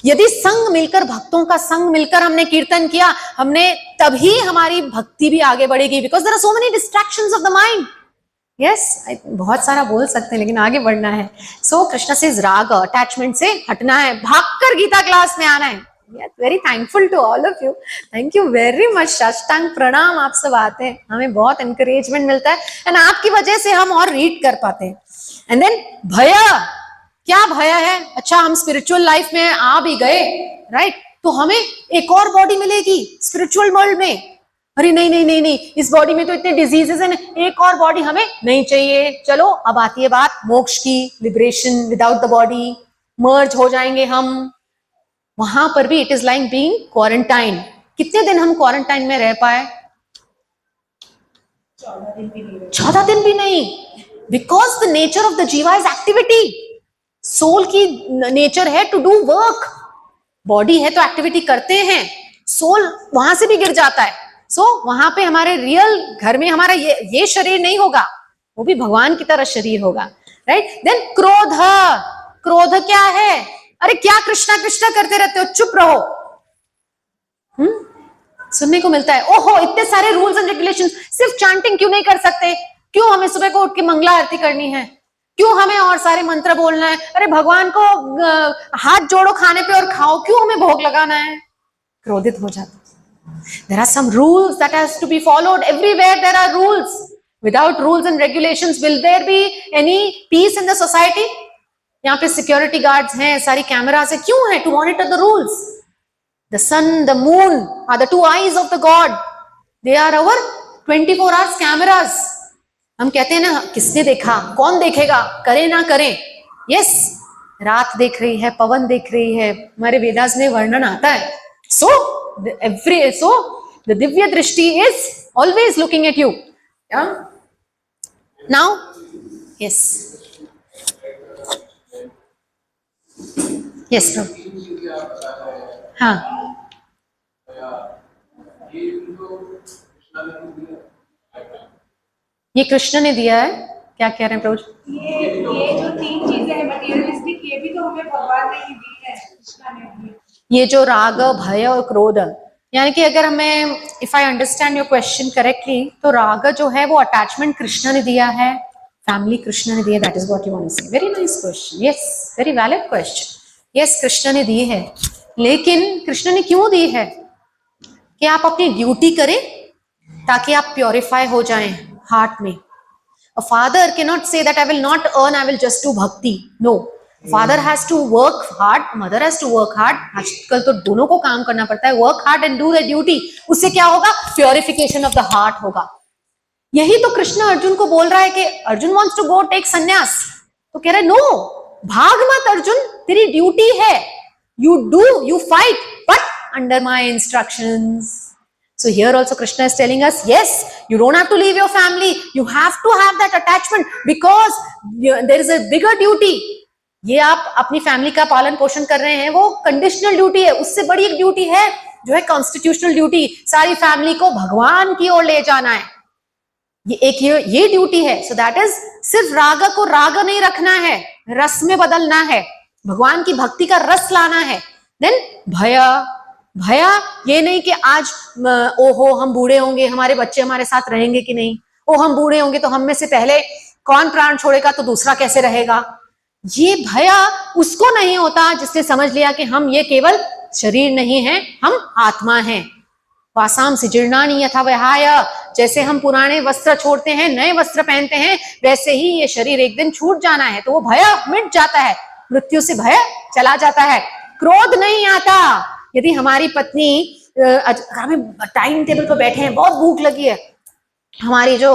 यदि संग मिलकर, भक्तों का संग मिलकर हमने कीर्तन किया, हमने तभी हमारी भक्ति भी आगे बढ़ेगी. Because there are so many distractions of the mind. Yes, बहुत सारा बोल सकते हैं लेकिन आगे बढ़ना है. सो कृष्ण से राग, अटैचमेंट से हटना है, भागकर गीता क्लास में आना है. Very thankful to all of you. Thank you very much. साष्टांग प्रणाम. आप सब आते हैं, हमें बहुत एनकरेजमेंट मिलता है, एंड आपकी वजह से हम और रीड कर पाते हैं. एंड देन भय. क्या भय है? अच्छा, हम स्पिरिचुअल लाइफ में आ भी गए, राइट, तो हमें एक और बॉडी मिलेगी स्पिरिचुअल वर्ल्ड में. अरे नहीं, इस बॉडी में तो इतने डिजीजेस हैं, एक और बॉडी हमें नहीं चाहिए. चलो, अब आती है बात मोक्ष की, लिबरेशन विदाउट द बॉडी, मर्ज हो जाएंगे हम. वहां पर भी it is like being quarantine. कितने दिन हम क्वारंटाइन में रह पाए? 14 दिन भी नहीं. Because the nature of the जीवा इज एक्टिविटी. सोल की नेचर है टू डू वर्क. बॉडी है तो एक्टिविटी करते हैं, सोल वहां से भी गिर जाता है. सो वहां पे हमारे रियल घर में हमारा ये शरीर नहीं होगा, वो भी भगवान की तरह शरीर होगा, राइट. देन क्रोध. क्रोध क्या है? अरे क्या कृष्णा कृष्णा करते रहते हो, चुप रहो. सुनने को मिलता है, ओहो इतने सारे रूल्स एंड रेगुलेशंस. सिर्फ चांटिंग क्यों नहीं कर सकते? क्यों हमें सुबह को उठ के मंगला आरती करनी है? क्यों हमें और सारे मंत्र बोलना है? अरे भगवान को हाथ जोड़ो खाने पे और खाओ, क्यों हमें भोग लगाना है? क्रोधित हो जाता. There are some rules that has to be followed. Everywhere there are rules. Without rules and regulations, will there be any peace in the society? यहाँ पे सिक्योरिटी गार्ड्स हैं, सारी कैमरास है, क्यों है? To monitor the rules. The sun, the moon are the two eyes of the god. They are our 24 hours cameras. हम कहते हैं ना, किसने देखा, कौन देखेगा, करे ना करें. यस, रात देख रही है, पवन देख रही है, हमारे वेदास में वर्णन आता है. सो the divya drishti is always looking at you. Now yes, yes Prabhu. हाँ, ये कृष्ण ने दिया है. क्या कह रहे हैं प्रभु? ये जो 3 चीजें हैं मटेरियलिस्टिक, ये भी तो हमें भगवान ने ही दी है, कृष्ण ने दी. ये जो राग, भय और क्रोध, यानी कि अगर हमें, if I understand your question correctly, तो राग जो है वो अटैचमेंट कृष्ण ने दिया है, फैमिली कृष्ण ने दी है. That is what you want to say. Very nice question. Yes, very valid question. Yes, Krishna ने दी है. लेकिन कृष्ण ने क्यों दी है कि आप अपनी ड्यूटी करें ताकि आप प्योरीफाई हो जाएं हार्ट में. A father cannot say that I will not earn, I will just do bhakti. No. Father has to work hard, mother has to work hard. आजकल तो दोनों को काम करना पड़ता है. Work hard and do the duty. उससे क्या होगा? Purification of the heart होगा. यही तो कृष्ण अर्जुन को बोल रहा है कि Arjun wants to go take संन्यास. तो कह रहा है no, भाग मत अर्जुन, तेरी ड्यूटी है. You do, you fight, but under my instructions. So here also Krishna is telling us, yes, you don't have to leave your family. You have to have that attachment because there is a bigger duty. ये आप अपनी family का पालन पोषण कर रहे हैं, वो कंडीशनल ड्यूटी है. उससे बड़ी एक ड्यूटी है जो है कॉन्स्टिट्यूशनल ड्यूटी. सारी फैमिली को भगवान की ओर ले जाना है. ये ड्यूटी है. सो दैट इज सिर्फ राग को राग नहीं रखना है, रस में बदलना है, भगवान की भक्ति का रस लाना है. देन भया ये नहीं कि आज ओहो हम बूढ़े होंगे, हमारे बच्चे हमारे साथ रहेंगे कि नहीं, ओ हम बूढ़े होंगे तो हम में से पहले कौन प्राण छोड़ेगा तो दूसरा कैसे रहेगा. ये भया उसको नहीं होता जिसने समझ लिया कि हम ये केवल शरीर नहीं है, हम आत्मा हैं. वासाम से जीर्णानि यथा विहाय, जैसे हम पुराने वस्त्र छोड़ते हैं नए वस्त्र पहनते हैं, वैसे ही ये शरीर एक दिन छूट जाना है. तो वो भय मिट जाता है, मृत्यु से भय चला जाता है, क्रोध नहीं आता. यदि हमारी पत्नी हमें टाइम टेबल पर बैठे हैं, बहुत भूख लगी है, हमारी जो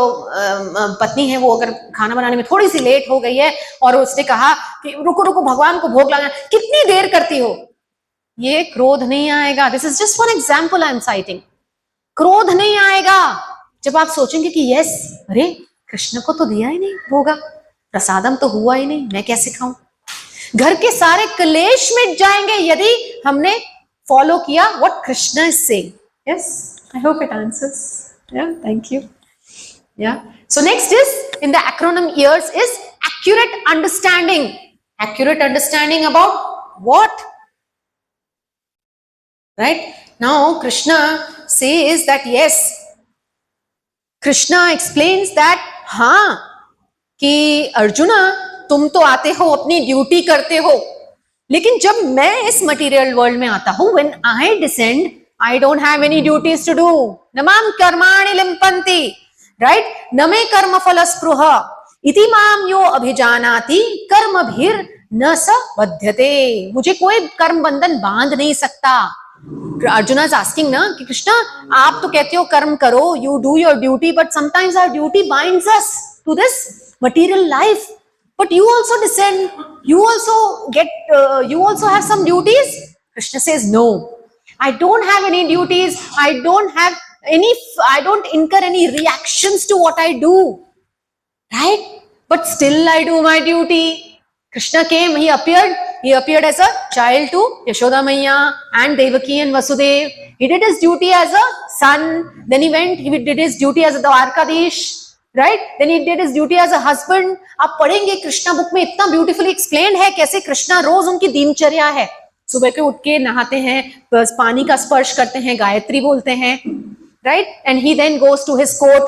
पत्नी है वो अगर खाना बनाने में थोड़ी सी लेट हो गई है और उसने कहा कि रुको रुको भगवान को भोग लगाना, कितनी देर करती हो, ये क्रोध नहीं आएगा. This is just one example I am citing. क्रोध नहीं आएगा जब आप सोचेंगे कि यस, अरे कृष्ण को तो दिया ही नहीं भोगा, प्रसादम तो हुआ ही नहीं, मैं कैसे खाऊं. घर के सारे क्लेश मिट जाएंगे यदि हमने फॉलो किया what Krishna is saying. Yes, I hope it answers. Yeah, thank you. Yeah. So next is in the acronym years is accurate understanding. Accurate understanding about what? Right? Now Krishna says that yes, Krishna explains that हाँ कि अर्जुना तुम तो आते हो अपनी duty करते हो, लेकिन जब मैं इस मटेरियल वर्ल्ड में आता हूं, when I descend, I don't have any duties to do. Namam karmani limpanti. Right? Name karma phala spruha. Iti mam yo abhijanati karmabhir न स बध्यते. मुझे कोई कर्म बंधन बांध नहीं सकता. अर्जुना इज आस्किंग ना कि कृष्णा आप तो कहते हो कर्म करो, you do your duty, but sometimes our duty binds us to this material life. But you also descend, you also have some duties. Krishna says no, I don't have any duties, I don't incur any reactions to what I do, right? But still I do my duty. Krishna came, he appeared as a child to Yashoda Maiya and Devaki and Vasudev. He did his duty as a son, then he did his duty as a Dwarkadish, right? Then he did his duty as a husband. आप पढ़ेंगे Krishna book में इतना beautifully explain है कैसे कृष्णा रोज उनकी दिनचर्या है. सुबह के उठ के नहाते हैं, बस पानी का स्पर्श करते हैं, गायत्री बोलते हैं, right? And he then goes to his court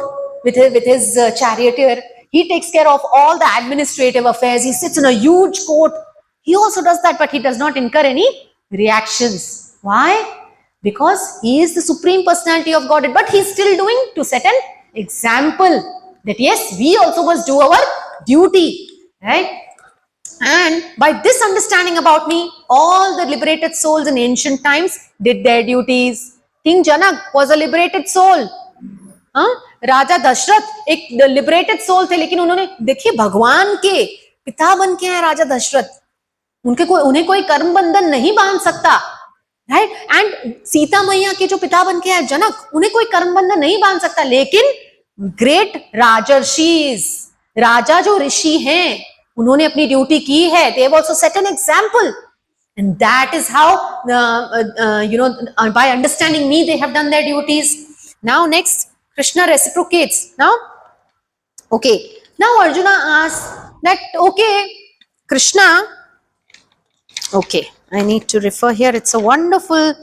with his charioteer. He takes care of all the administrative affairs. He sits in a huge court. He also does that, but he does not incur any reactions. Why? Because he is the supreme personality of Godhead, but he's still doing to set an example that yes, we also must do our duty, right? And by this understanding about me, all the liberated souls in ancient times did their duties. King Janak was a liberated soul. राजा दशरथ एक liberated soul थे, लेकिन उन्होंने देखिए भगवान के पिता बन के हैं राजा दशरथ, उन्हें कोई कर्म बंधन नहीं बांध सकता, राइट? एंड सीता मैया के जो पिता बन के हैं जनक, उन्हें कोई कर्म बंधन नहीं बांध सकता, लेकिन ग्रेट राजर्षिज, राजा जो ऋषि हैं, उन्होंने अपनी ड्यूटी की है. They have also set an example, and that is how by understanding me they have done their duties. Now next Krishna reciprocates. Now Arjuna asks that Krishna, I need to refer here, it's a wonderful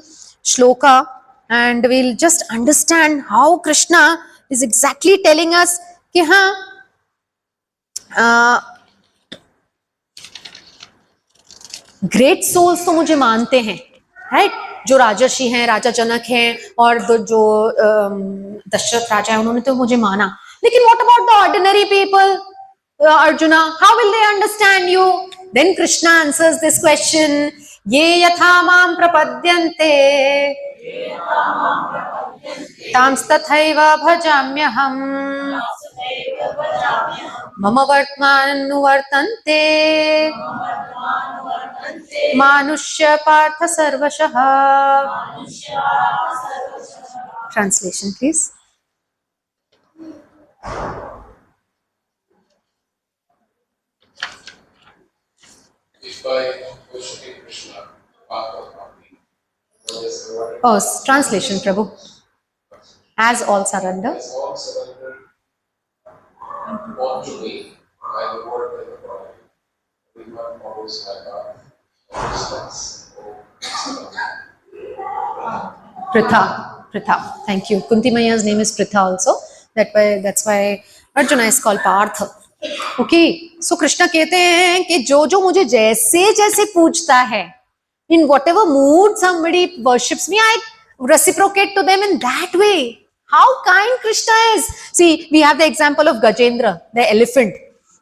shloka and we'll just understand how Krishna is exactly telling us कि great souls तो मुझे मानते हैं, right, जो राजर्षि हैं, राजा जनक हैं, और जो दशरथ राजा है, उन्होंने तो मुझे माना. लेकिन what about the ordinary people, Arjuna? How will they understand you? Then Krishna answers this question. Ye yatha mam prapadyante tams tathaiva bhajamyaham mama vartmanuvartante manushya partha sarvashah. Translation, please. If by worshiping Krishna, path of bhakti, one is rewarded. Oh, translation, Prabhu. As all surrender. As all surrender want to me by the word and the body, everyone follows my path. Respects. Pritha. Pritha. Thank you. Kunti Maiya's name is Pritha also. That's why Arjuna is called Partha. Okay. So Krishna कहते हैं कि जो मुझे जैसे पूछता है, in whatever mood somebody worships me, I reciprocate to them in that way. How kind Krishna is. See, we have the example of Gajendra, the elephant,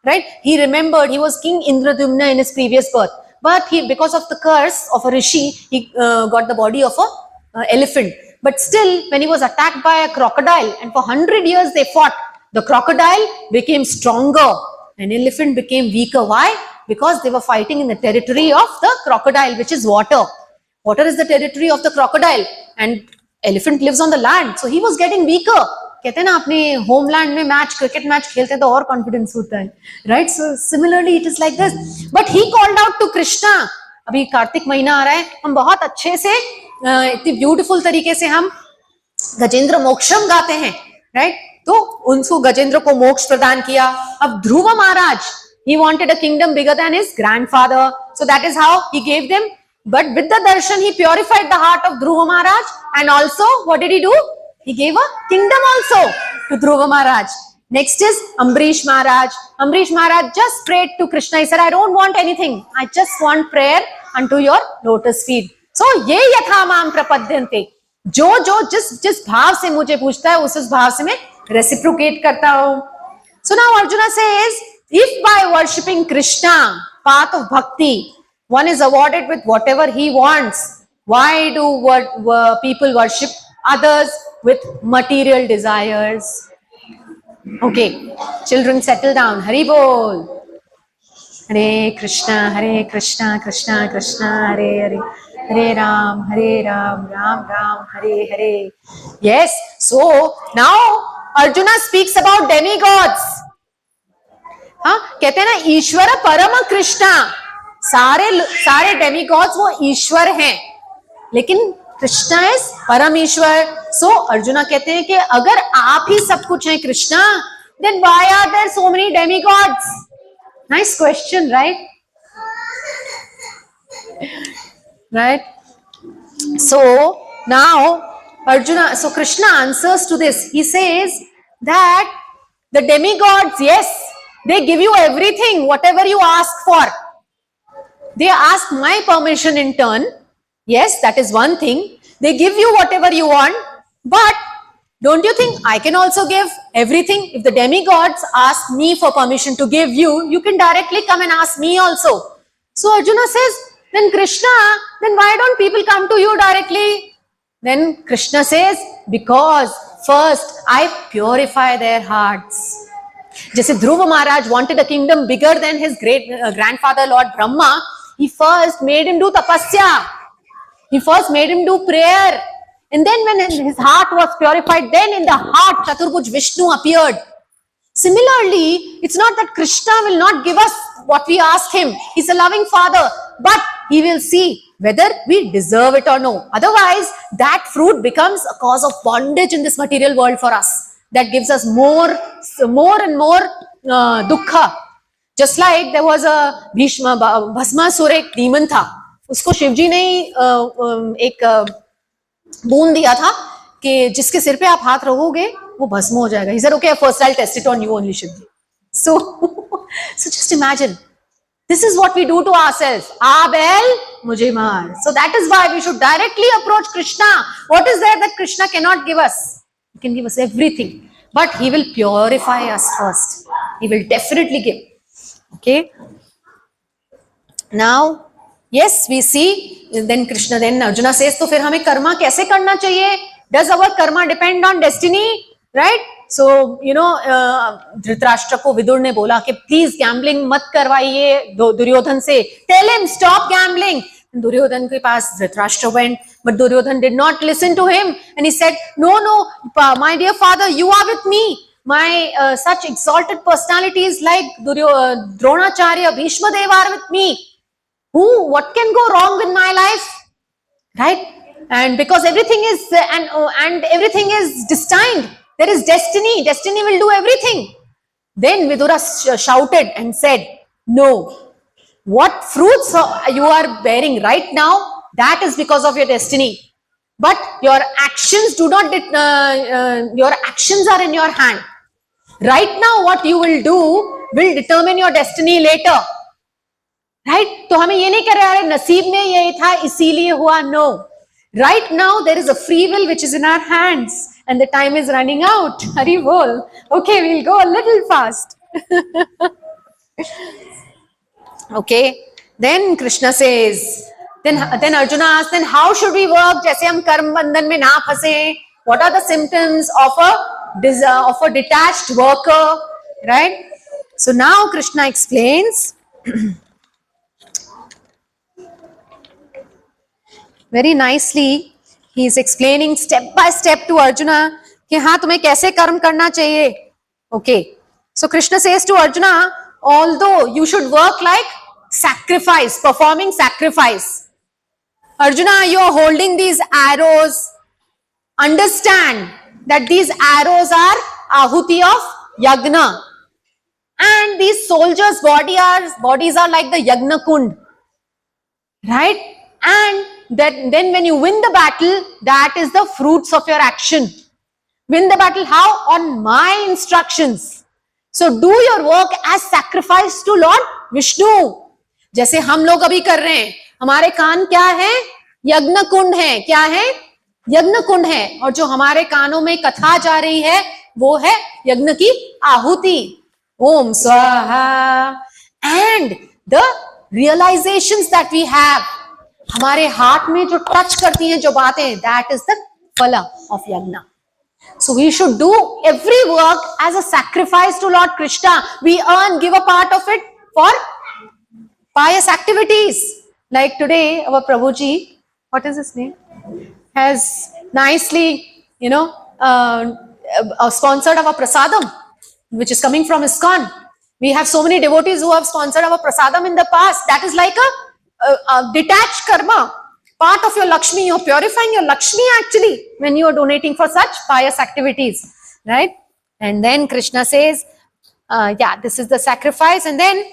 right? He remembered he was King Indradyumna in his previous birth, but because of the curse of a rishi, he got the body of a elephant. But still, when he was attacked by a crocodile, and for 100 years they fought, the crocodile became stronger and elephant became weaker. Why? Because they were fighting in the territory of the crocodile, which is water. Water is the territory of the crocodile, and elephant lives on the land, so he was getting weaker. कहते हैं ना, अपने homeland में match, cricket match खेलते हैं तो और confidence होता है, right? So similarly it is like this. But he called out to Krishna. अभी कार्तिक महीना आ रहा है, हम बहुत अच्छे से इतनी ब्यूटीफुल तरीके से हम गजेंद्र मोक्षम गाते हैं, राइट? तो उनको गजेंद्र को मोक्ष प्रदान किया. अब ध्रुव महाराज, he wanted a kingdom bigger than his grandfather, so that is how he gave them. But with the darshan, he purified the heart of Dhruva Maharaj, and also what did he do? He gave a kingdom also to Dhruva Maharaj. Next is Ambarish Maharaj. Ambarish Maharaj just prayed to Krishna. He said, I don't want anything. I just want prayer unto your lotus feet. So, ye yatha mam prapadyante. जो जिस भाव से मुझे पूछता है, उस भाव से मैं reciprocate करता हूँ. So now Arjuna says, if by worshipping Krishna, path of bhakti, one is awarded with whatever he wants, why do people worship others with material desires? Okay, children, settle down. Hari bol. Hare Krishna, Krishna Krishna, Hare Hare, Hare Ram, Ram Ram, Hare Hare. Yes, so now Arjuna speaks about demigods. हाँ, कहते हैं ना, ईश्वर परम कृष्णा. सारे demigods वो ईश्वर हैं, लेकिन Krishna is परम ईश्वर. सो अर्जुना कहते हैं कि अगर आप ही सब कुछ हैं Krishna, then why are there so many demigods? Nice question, right? Right? So now Arjuna, so Krishna answers to this. He says that the demigods, yes, they give you everything, whatever you ask for. They ask my permission in turn. Yes, that is one thing. They give you whatever you want. But don't you think I can also give everything? If the demigods ask me for permission to give you, you can directly come and ask me also. So Arjuna says, then Krishna, then why don't people come to you directly? Then Krishna says, because first I purify their hearts. जैसे ध्रुव महाराज wanted a kingdom bigger than his great grandfather Lord Brahma, he first made him do tapasya. He first made him do prayer. And then when his heart was purified, then in the heart Chaturbhuj Vishnu appeared. Similarly, it's not that Krishna will not give us what we ask him. He's a loving father, but he will see whether we deserve it or no. Otherwise, that fruit becomes a cause of bondage in this material world for us. That gives us more and more dukkha. Just like there was a Bhishma, Bhasmasura एक demon था. उसको शिवजी ने एक बूंद दिया था कि जिसके सिर पे आप हाथ रखोगे वो भस्म हो जाएगा. He said, okay, first I'll test it on you only, Shivji. So just imagine, This is what we do to ourselves. Abel, mujhe maar. So that is why we should directly approach Krishna. What is there that Krishna cannot give us? He can give us everything. But he will purify us first. He will definitely give. Okay. Now, yes, we see, then Krishna, then Arjuna says, तो फिर हमें कर्मा कैसे करना चाहिए? Does our karma depend on destiny? Right? So, Dhritarashtra को विदुर ने बोला कि प्लीज गैम्बलिंग मत करवाइए दुर्योधन से. Tell him, stop gambling. Duryodhan के पास Dhritarashtra went, but Duryodhan did not listen to him, and he said, no, my dear father, you are with me. My such exalted personalities like Dronacharya, Bhishma Deva are with me. What can go wrong in my life? Right? And because everything is and everything is destined. There is destiny. Destiny will do everything. Then Vidura shouted and said, no. What fruits you are bearing right now, that is because of your destiny. But your actions do not, your actions are in your hand. Right now, what you will do will determine your destiny later. Right? तो हमें ये नहीं कर रहे, अरे नसीब में ये था इसीलिए हुआ. No. Right now, there is a free will which is in our hands. And the time is running out. Hari bol. Okay, we'll go a little fast. Okay. Then Krishna says, then Arjuna asks, then how should we work? जैसे हम कर्म बंधन में ना फंसे. What are the symptoms of a detached worker? Right? So now Krishna explains very nicely. He is explaining step by step to Arjuna कि हाँ तुम्हें कैसे कर्म करना चाहिए. Okay. So Krishna says to Arjuna, although you should work like sacrifice, performing sacrifice. Arjuna, you are holding these arrows. Understand that these arrows are ahuti of yagna. And these soldiers' bodies are like the yagna kund. Right? And then when you win the battle, that is the fruits of your action. Win the battle how? On my instructions. So do your work as sacrifice to Lord Vishnu. जैसे हम लोग अभी कर रहे हैं, हमारे कान क्या है? यज्ञ कुंड है. क्या है? यज्ञ कुंड है. और जो हमारे कानों में कथा जा रही है वो है यज्ञ की आहुति. ओम स्वाहा. And the realizations that we have, हमारे हार्ट में जो टच करती हैं जो बातें, that is the phala of yagna. So we should do every work as a sacrifice to Lord Krishna. We give a part of it for pious activities. Like today, our Prabhuji, what is his name, has nicely, sponsored our prasadam, which is coming from ISKCON. We have so many devotees who have sponsored our prasadam in the past. That is like a detached karma, part of your Lakshmi. You're purifying your Lakshmi actually when you are donating for such pious activities, right? And then Krishna says, this is the sacrifice. And then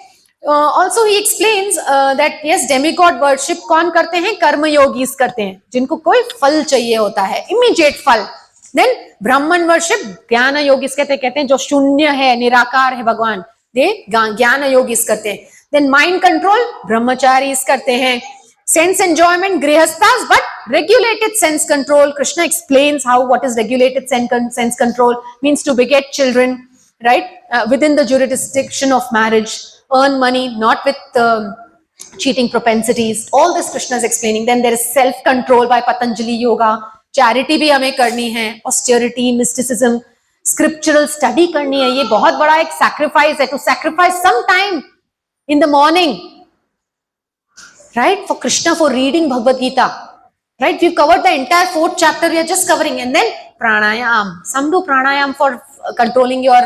also he explains that yes, demigod worship कौन करते हैं? कर्म योगीस करते हैं, जिनको कोई फल चाहिए होता है, immediate फल. Then Brahman worship ज्ञान योगीस कहते हैं जो शून्य है, निराकार है भगवान, they ज्ञान योगीस करते हैं. Then mind control brahmacharis करते हैं. Sense enjoyment grihasthas, but regulated sense control. Krishna explains what is regulated sense control means. To beget children, right, within the jurisdiction of marriage, earn money, not with cheating propensities. All this Krishna is explaining. Then there is self control by Patanjali yoga. Charity भी हमें करनी है. Austerity, mysticism, scriptural study करनी है. ये बहुत बड़ा एक sacrifice है. To sacrifice some time in the morning, right, for Krishna, for reading Bhagavad Gita. Right, we've covered the entire 4th chapter. We are just covering. And then pranayam. Some do pranayam for controlling your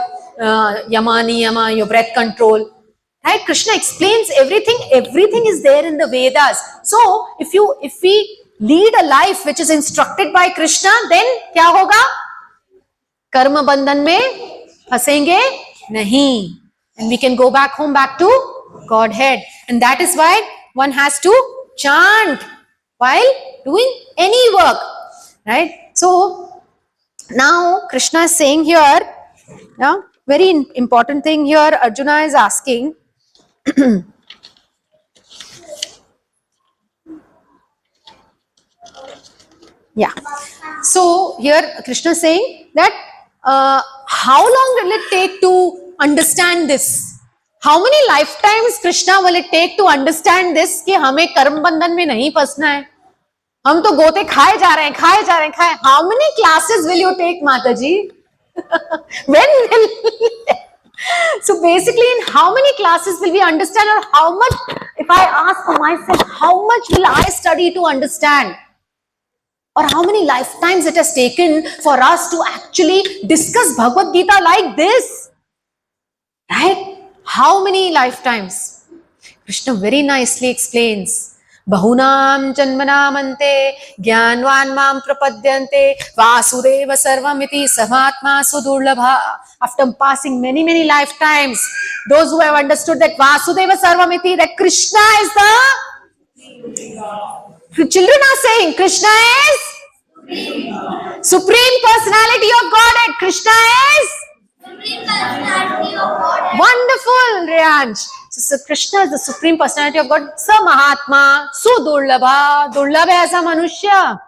yama, niyama, your breath control. Right, Krishna explains everything. Everything is there in the Vedas. So if we lead a life which is instructed by Krishna, then क्या होगा? कर्म बंधन में फंसेंगे नहीं. And we can go back home, back to Godhead. And that is why one has to chant while doing any work. Right? So now Krishna is saying here, very important thing here, Arjuna is asking, Yeah. So here Krishna is saying that how long will it take to understand this? How many lifetimes Krishna will it take to understand this कि हमें कर्म बंधन में नहीं फंसना है, हम तो गोते खाए जा रहे हैं, खाए जा रहे हैं, खाए. How many classes will you take, Mataji? When will? So basically, in how many classes will we understand, or how much? If I ask for myself, how much will I study to understand? Or how many lifetimes it has taken for us to actually discuss Bhagavad Gita like this? Right? How many lifetimes? Krishna very nicely explains. Bahunam janmanamante jnanvan mam prapadyante vasudeva sarvamiti samatma sudurlabha. After passing many, many lifetimes, those who have understood that Vasudeva sarvamiti, that Krishna is the children are saying Krishna is Supreme Personality of Godhead. Krishna is wonderful, Riyansh. So Krishna is the Supreme Personality of God. Sa Mahatma, Sudurlabha, Durlabha as a Manushya.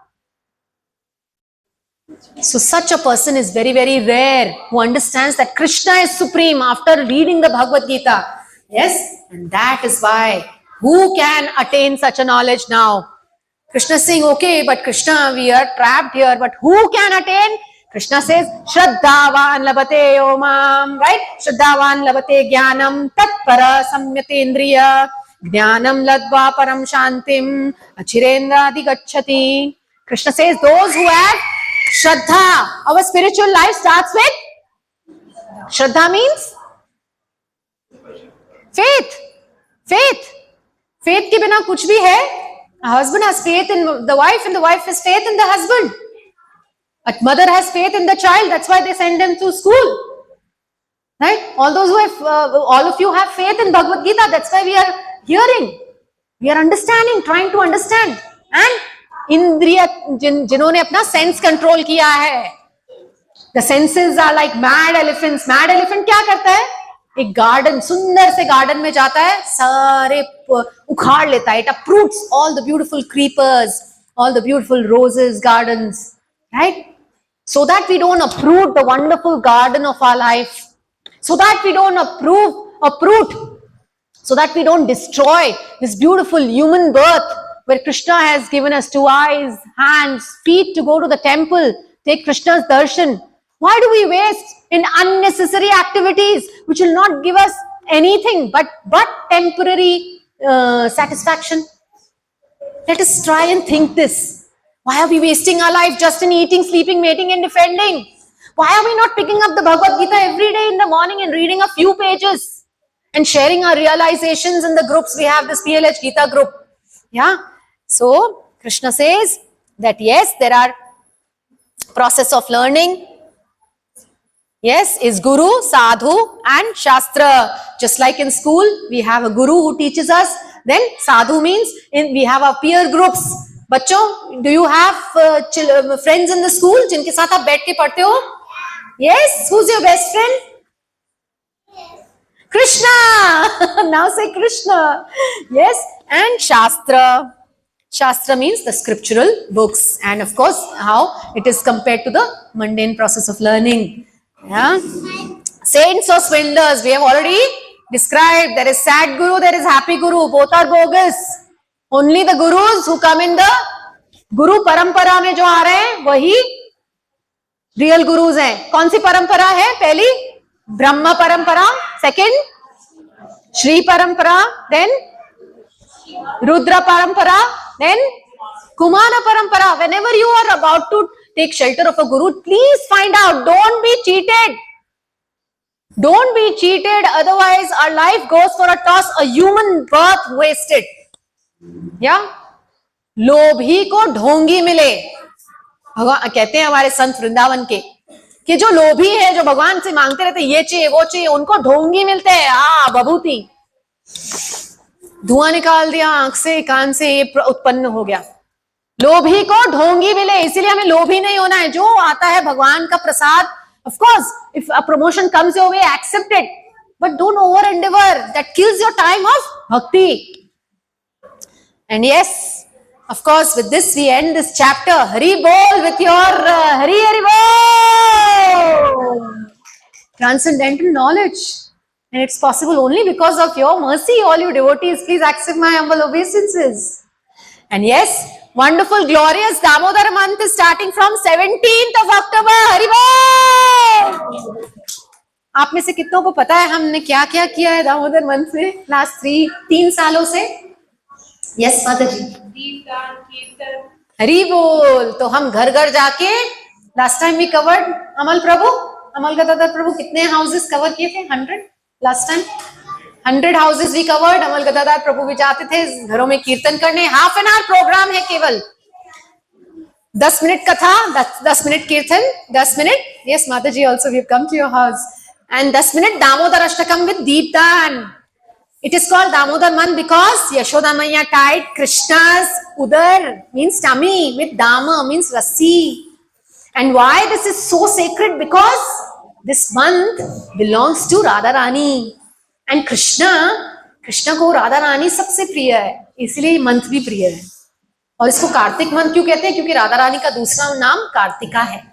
So such a person is very, very rare who understands that Krishna is supreme after reading the Bhagavad Gita. Yes, and that is why who can attain such a knowledge now? Krishna is saying, okay, but Krishna, we are trapped here, but who can attain? Krishna says, Shraddhavan labate omam, right? Shraddhavan labate jnanam tatpara samyatendriya jnanam ladva param shantim achirendra gachati. Krishna says, those who have Shraddha, our spiritual life starts with Shraddha means faith. Faith. Faith के बिना कुछ भी है. A husband has faith in the wife, and the wife has faith in the husband. A mother has faith in the child. That's why they send them to school. Right? All those who have, all of you have faith in Bhagavad Gita. That's why we are hearing. We are understanding, trying to understand. And इंद्रिय जिन्होंने अपना sense control किया है. The senses are like mad elephants. Mad elephant क्या करता है? एक garden, सुंदर से गार्डन में जाता है, सारे उखाड़ लेता है. It uproots all the beautiful creepers, all the beautiful roses, gardens, right? So that we don't uproot the wonderful garden of our life. So that we don't uproot, so that we don't destroy this beautiful human birth, where Krishna has given us 2 eyes, hands, feet to go to the temple, take Krishna's darshan. Why do we waste in unnecessary activities which will not give us anything but temporary satisfaction? Let us try and think this. Why are we wasting our life just in eating, sleeping, mating and defending? Why are we not picking up the Bhagavad Gita every day in the morning and reading a few pages and sharing our realizations in the groups? We have this PLH Gita group. Yeah. So Krishna says that yes, there are process of learning. Yes, is Guru, Sadhu and Shastra. Just like in school, we have a Guru who teaches us. Then Sadhu means we have our peer groups. बच्चों, do you have friends in the school जिनके साथ आप बैठ के पढ़ते हो? Yes, who's your best friend? Krishna. Now say Krishna. Yes, and Shastra. Shastra means the scriptural books, and of course how it is compared to the mundane process of learning. Yeah. Saints or swindlers, we have already described. There is sad guru, there is happy guru. Both are bogus. Only the gurus who come in the guru parampara में जो आ रहे हैं वही real gurus हैं. कौन सी परंपरा है? पहली ब्रह्म परंपरा, second श्री परंपरा, then Rudra parampara, then Kumara parampara. Whenever you are about to take shelter of a guru, please find out. Don't be cheated. Don't be cheated. Otherwise, our life goes for a toss. A human birth wasted. Yeah. लोभी को ढोंगी मिले. भगवान कहते हैं हमारे संत वृंदावन के कि जो लोभी है, जो भगवान से मांगते रहते ये चाहिए वो चाहिए, उनको ढोंगी मिलते हैं. बभूति. धुआं निकाल दिया आंख से, कान से, ये उत्पन्न हो गया. लोभी को ढोंगी मिले. इसीलिए हमें लोभी नहीं होना है. जो आता है भगवान का प्रसाद, of course if a promotion comes your way, accept it, but don't over endeavor. That kills your time of bhakti. And yes, Of course, with this we end this chapter. Hari Bol with your Hari Hari Bol. Transcendental knowledge. And it's possible only because of your mercy. All you devotees, please accept my humble obeisances. And yes, wonderful, glorious Damodar month is starting from 17th of October. Hari Bol! आप में से कितनों को पता है हमने क्या क्या किया है दामोदर मंथ में लास्ट 3 सालों से? यस माता जी, दीपदान, कीर्तन, हरि बोल. तो हम घर घर जाके last time we covered Amal Gadadhar Prabhu कितने हाउसेस कवर किए थे? 100 last time. 100 houses we covered. Amal Gadadhar Prabhu भी जाते थे घरों में कीर्तन करने. हाफ एन आवर प्रोग्राम है केवल. 10 मिनट कथा, 10 मिनट कीर्तन, 10 minute. Yes mata ji, also we have come to your house. And 10 minute Damodar Ashtakam with Deepdan. It is called Damodar month because Yashoda Maiya tied Krishna's udar, means tummy, with Dama, means Rassi. And why this is so sacred? Because this month belongs to Radha Rani. And Krishna को राधा रानी सबसे प्रिय है, इसलिए month भी प्रिय है. और इसको कार्तिक मंथ क्यों कहते हैं? क्योंकि राधा रानी का दूसरा नाम कार्तिका है.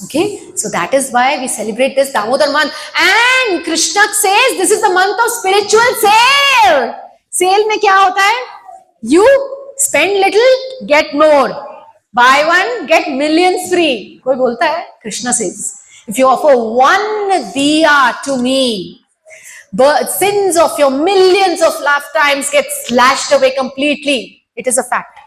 Okay, so that is why we celebrate this Damodar month. And Krishna says this is the month of spiritual sale. Sale में क्या होता है? You spend little, get more. Buy one, get millions free. कोई बोलता है? Krishna says, if you offer one diya to me, the sins of your millions of lifetimes get slashed away completely. It is a fact.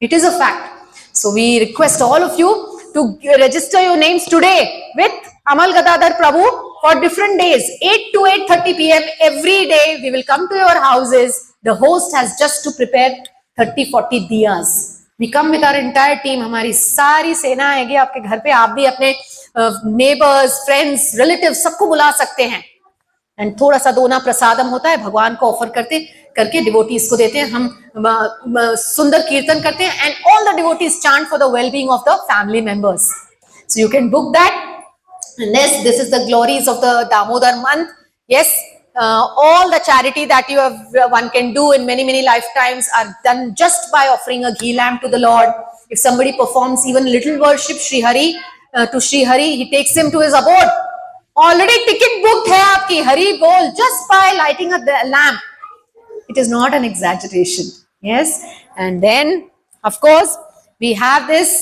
It is a fact. So we request all of you to register your names today with Amal Gadadhar Prabhu for different days, 8 to 8:30 p.m. every day. We will come to your houses. The host has just to prepare 30-40 diyas. We come with our entire team. हमारी सारी सेना आएगी आपके घर पे. आप भी अपने neighbors, friends, relatives सबको बुला सकते हैं. एंड थोड़ा सा दोना प्रसादम होता है, भगवान को ऑफर करके डिवोटीज को देते हैं. हम सुंदर कीर्तन करते हैं and all the devotees chant for the well being of the family members. So you can book that. Yes, this is the glories of the Damodar month. Yes, all the charity that you have, one can do in many lifetimes are done just by offering a ghee lamp to the Lord. If somebody performs even little worship Sri Hari to Sri Hari, he takes him to his abode. Already ticket booked है आपकी. Hari Bol just by lighting a lamp. It is not an exaggeration. Yes, and then of course we have this,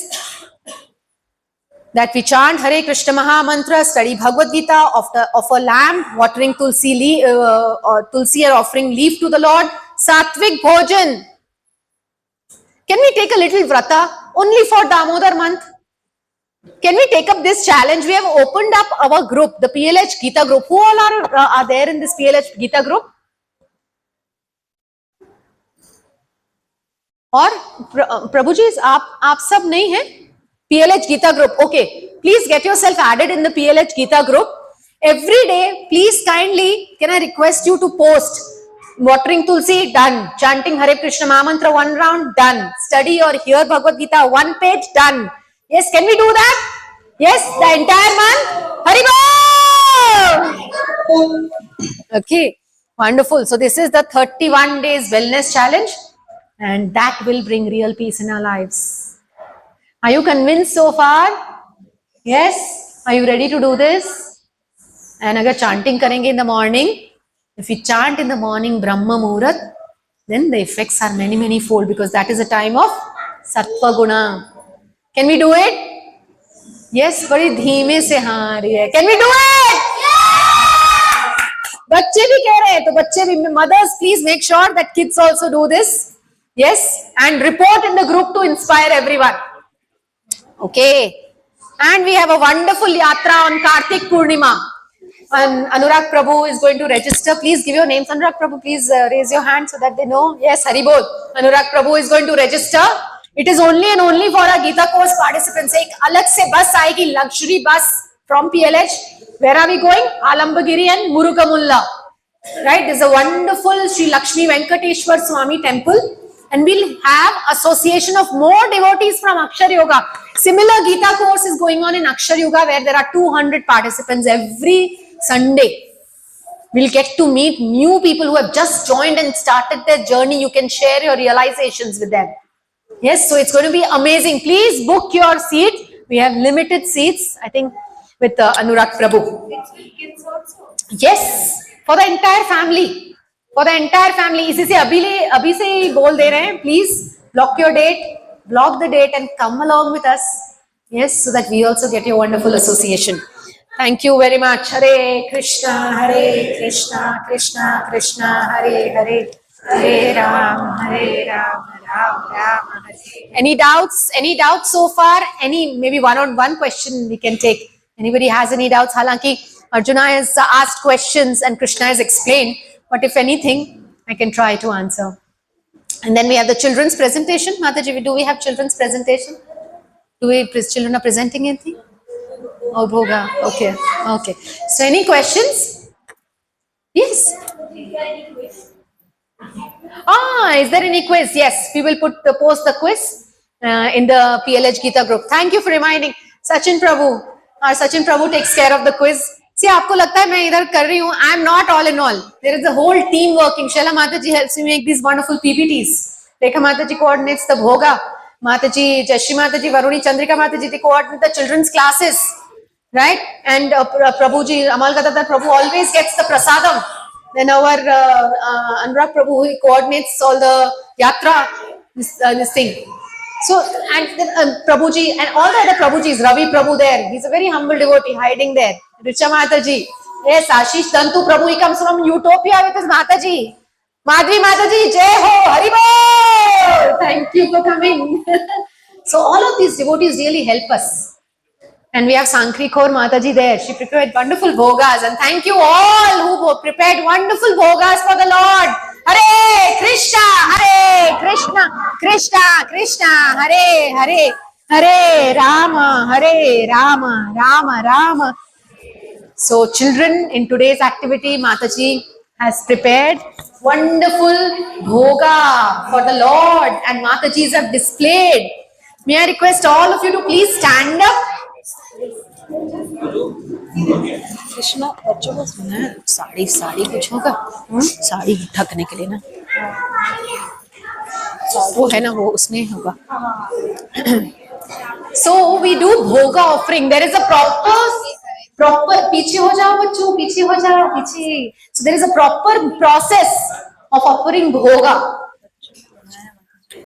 that we chant Hare Krishna Maha Mantra, study Bhagavad Gita, offer lamp, watering tulsi or offering leaf to the Lord, Satvik Bhojan. Can we take a little vrata only for Damodar month? Can we take up this challenge? We have opened up our group, the PLH Gita group. Who all are there in this PLH Gita group? और प्रभु जी आप सब नहीं हैं PLH Gita group? Okay, please get yourself added in the PLH Gita group. Every day, please kindly, can I request you to post watering tulsi? Done. Chanting Hare Krishna Maha Mantra 1 round? Done. Study or hear Bhagavad Gita 1 page? Done. Yes, can we do that? Yes, the entire month? Hari Bol! Okay, wonderful. So this is the 31 days wellness challenge, and that will bring real peace in our lives. Are you convinced so far? Yes? Are you ready to do this? And agar chanting karenge in the morning, if we chant in the morning Brahma Muhurat, then the effects are many fold, because that is a time of Sattva Guna. Can we do it? Yes, बड़ी धीमे से हाँ रही है. Can we do it? Yes! बच्चे भी कह रहे हैं, तो बच्चे भी, mothers, please make sure that kids also do this. Yes, and report in the group to inspire everyone. Okay, and we have a wonderful yatra on Kartik Purnima. And Anurag Prabhu is going to register. Please give your names. Anurag Prabhu, please raise your hand so that they know. Yes, Hari Bol. Anurag Prabhu is going to register. It is only and only for our Gita course participants. एक अलग से बस आएगी, luxury bus from PLH. Where are we going? Alambagiri and Murugamulla. Right? There's a wonderful Sri Lakshmi Venkateshwar Swami temple, and we'll have association of more devotees from Akshar Yoga. Similar Gita course is going on in Akshar Yoga, where there are 200 participants every Sunday. We'll get to meet new people who have just joined and started their journey. You can share your realizations with them. Yes, so it's going to be amazing. Please book your seat. We have limited seats, I think, with Anurag Prabhu. It's with kids also. Yes, for the entire family. For the entire family. इसी से अभी से ही बोल दे रहे हैं. Please block your date, block the date, and come along with us. Yes, so that we also get your wonderful association. Thank you very much. Hare Krishna, Krishna Krishna, Hare Hare, Hare Ram, Ram Ram, Hare. Any doubts? Any doubts so far? Any maybe one question we can take. Anybody has any doubts? Halanki Arjuna has asked questions and Krishna has explained. But if anything, I can try to answer. And then we have the children's presentation. Mataji, do we have children's presentation? Children are presenting anything? Oh, Bhoga. Okay. Okay. So any questions? Yes. Is there any quiz? Yes. We will post the quiz in the PLH Gita group. Thank you for reminding. Sachin Prabhu. Sachin Prabhu takes care of the quiz. See, आपको लगता है मैं इधर कर रही हूँ. I am not all in all. There is a whole team working. Shaila Mataji helps me make these wonderful PPTs. Rekha Mataji coordinates the Bhoga. Mataji, Jashi Mataji, Varuni, Chandrika Mataji, they coordinate the children's classes. Right? And Prabhuji, Amal Gadadhar Prabhu always gets the prasadam. Then our Anurag Prabhu, he coordinates all the yatra, this thing. So, and then Prabhuji and all the other Prabhujis, Ravi Prabhu there, he's a very humble devotee hiding there. Richa Mataji. Yes, Ashish Dantu Prabhu, he comes from Utopia with his Mataji. Madhvi Mataji, Jai Ho, Haribol! Thank you for coming. So all of these devotees really help us. And we have Sankri Kaur Mataji there. She prepared wonderful bhogas. And thank you all who prepared wonderful bhogas for the Lord. Hare Krishna, Krishna Krishna, Hare Hare, Hare Rama, Rama Rama. So children, in today's activity, Mataji has prepared wonderful bhoga for the Lord. And Matajis have displayed. May I request all of you to please stand up. Krishna बच्चों को सुना है साड़ी कुछ होगा साड़ी ढकने के लिए ना वो है ना वो उसमें होगा So we do bhoga offering. There is a proper पीछे हो जाओ बच्चों पीछे हो जाओ पीछे. So there is a proper process of offering bhoga.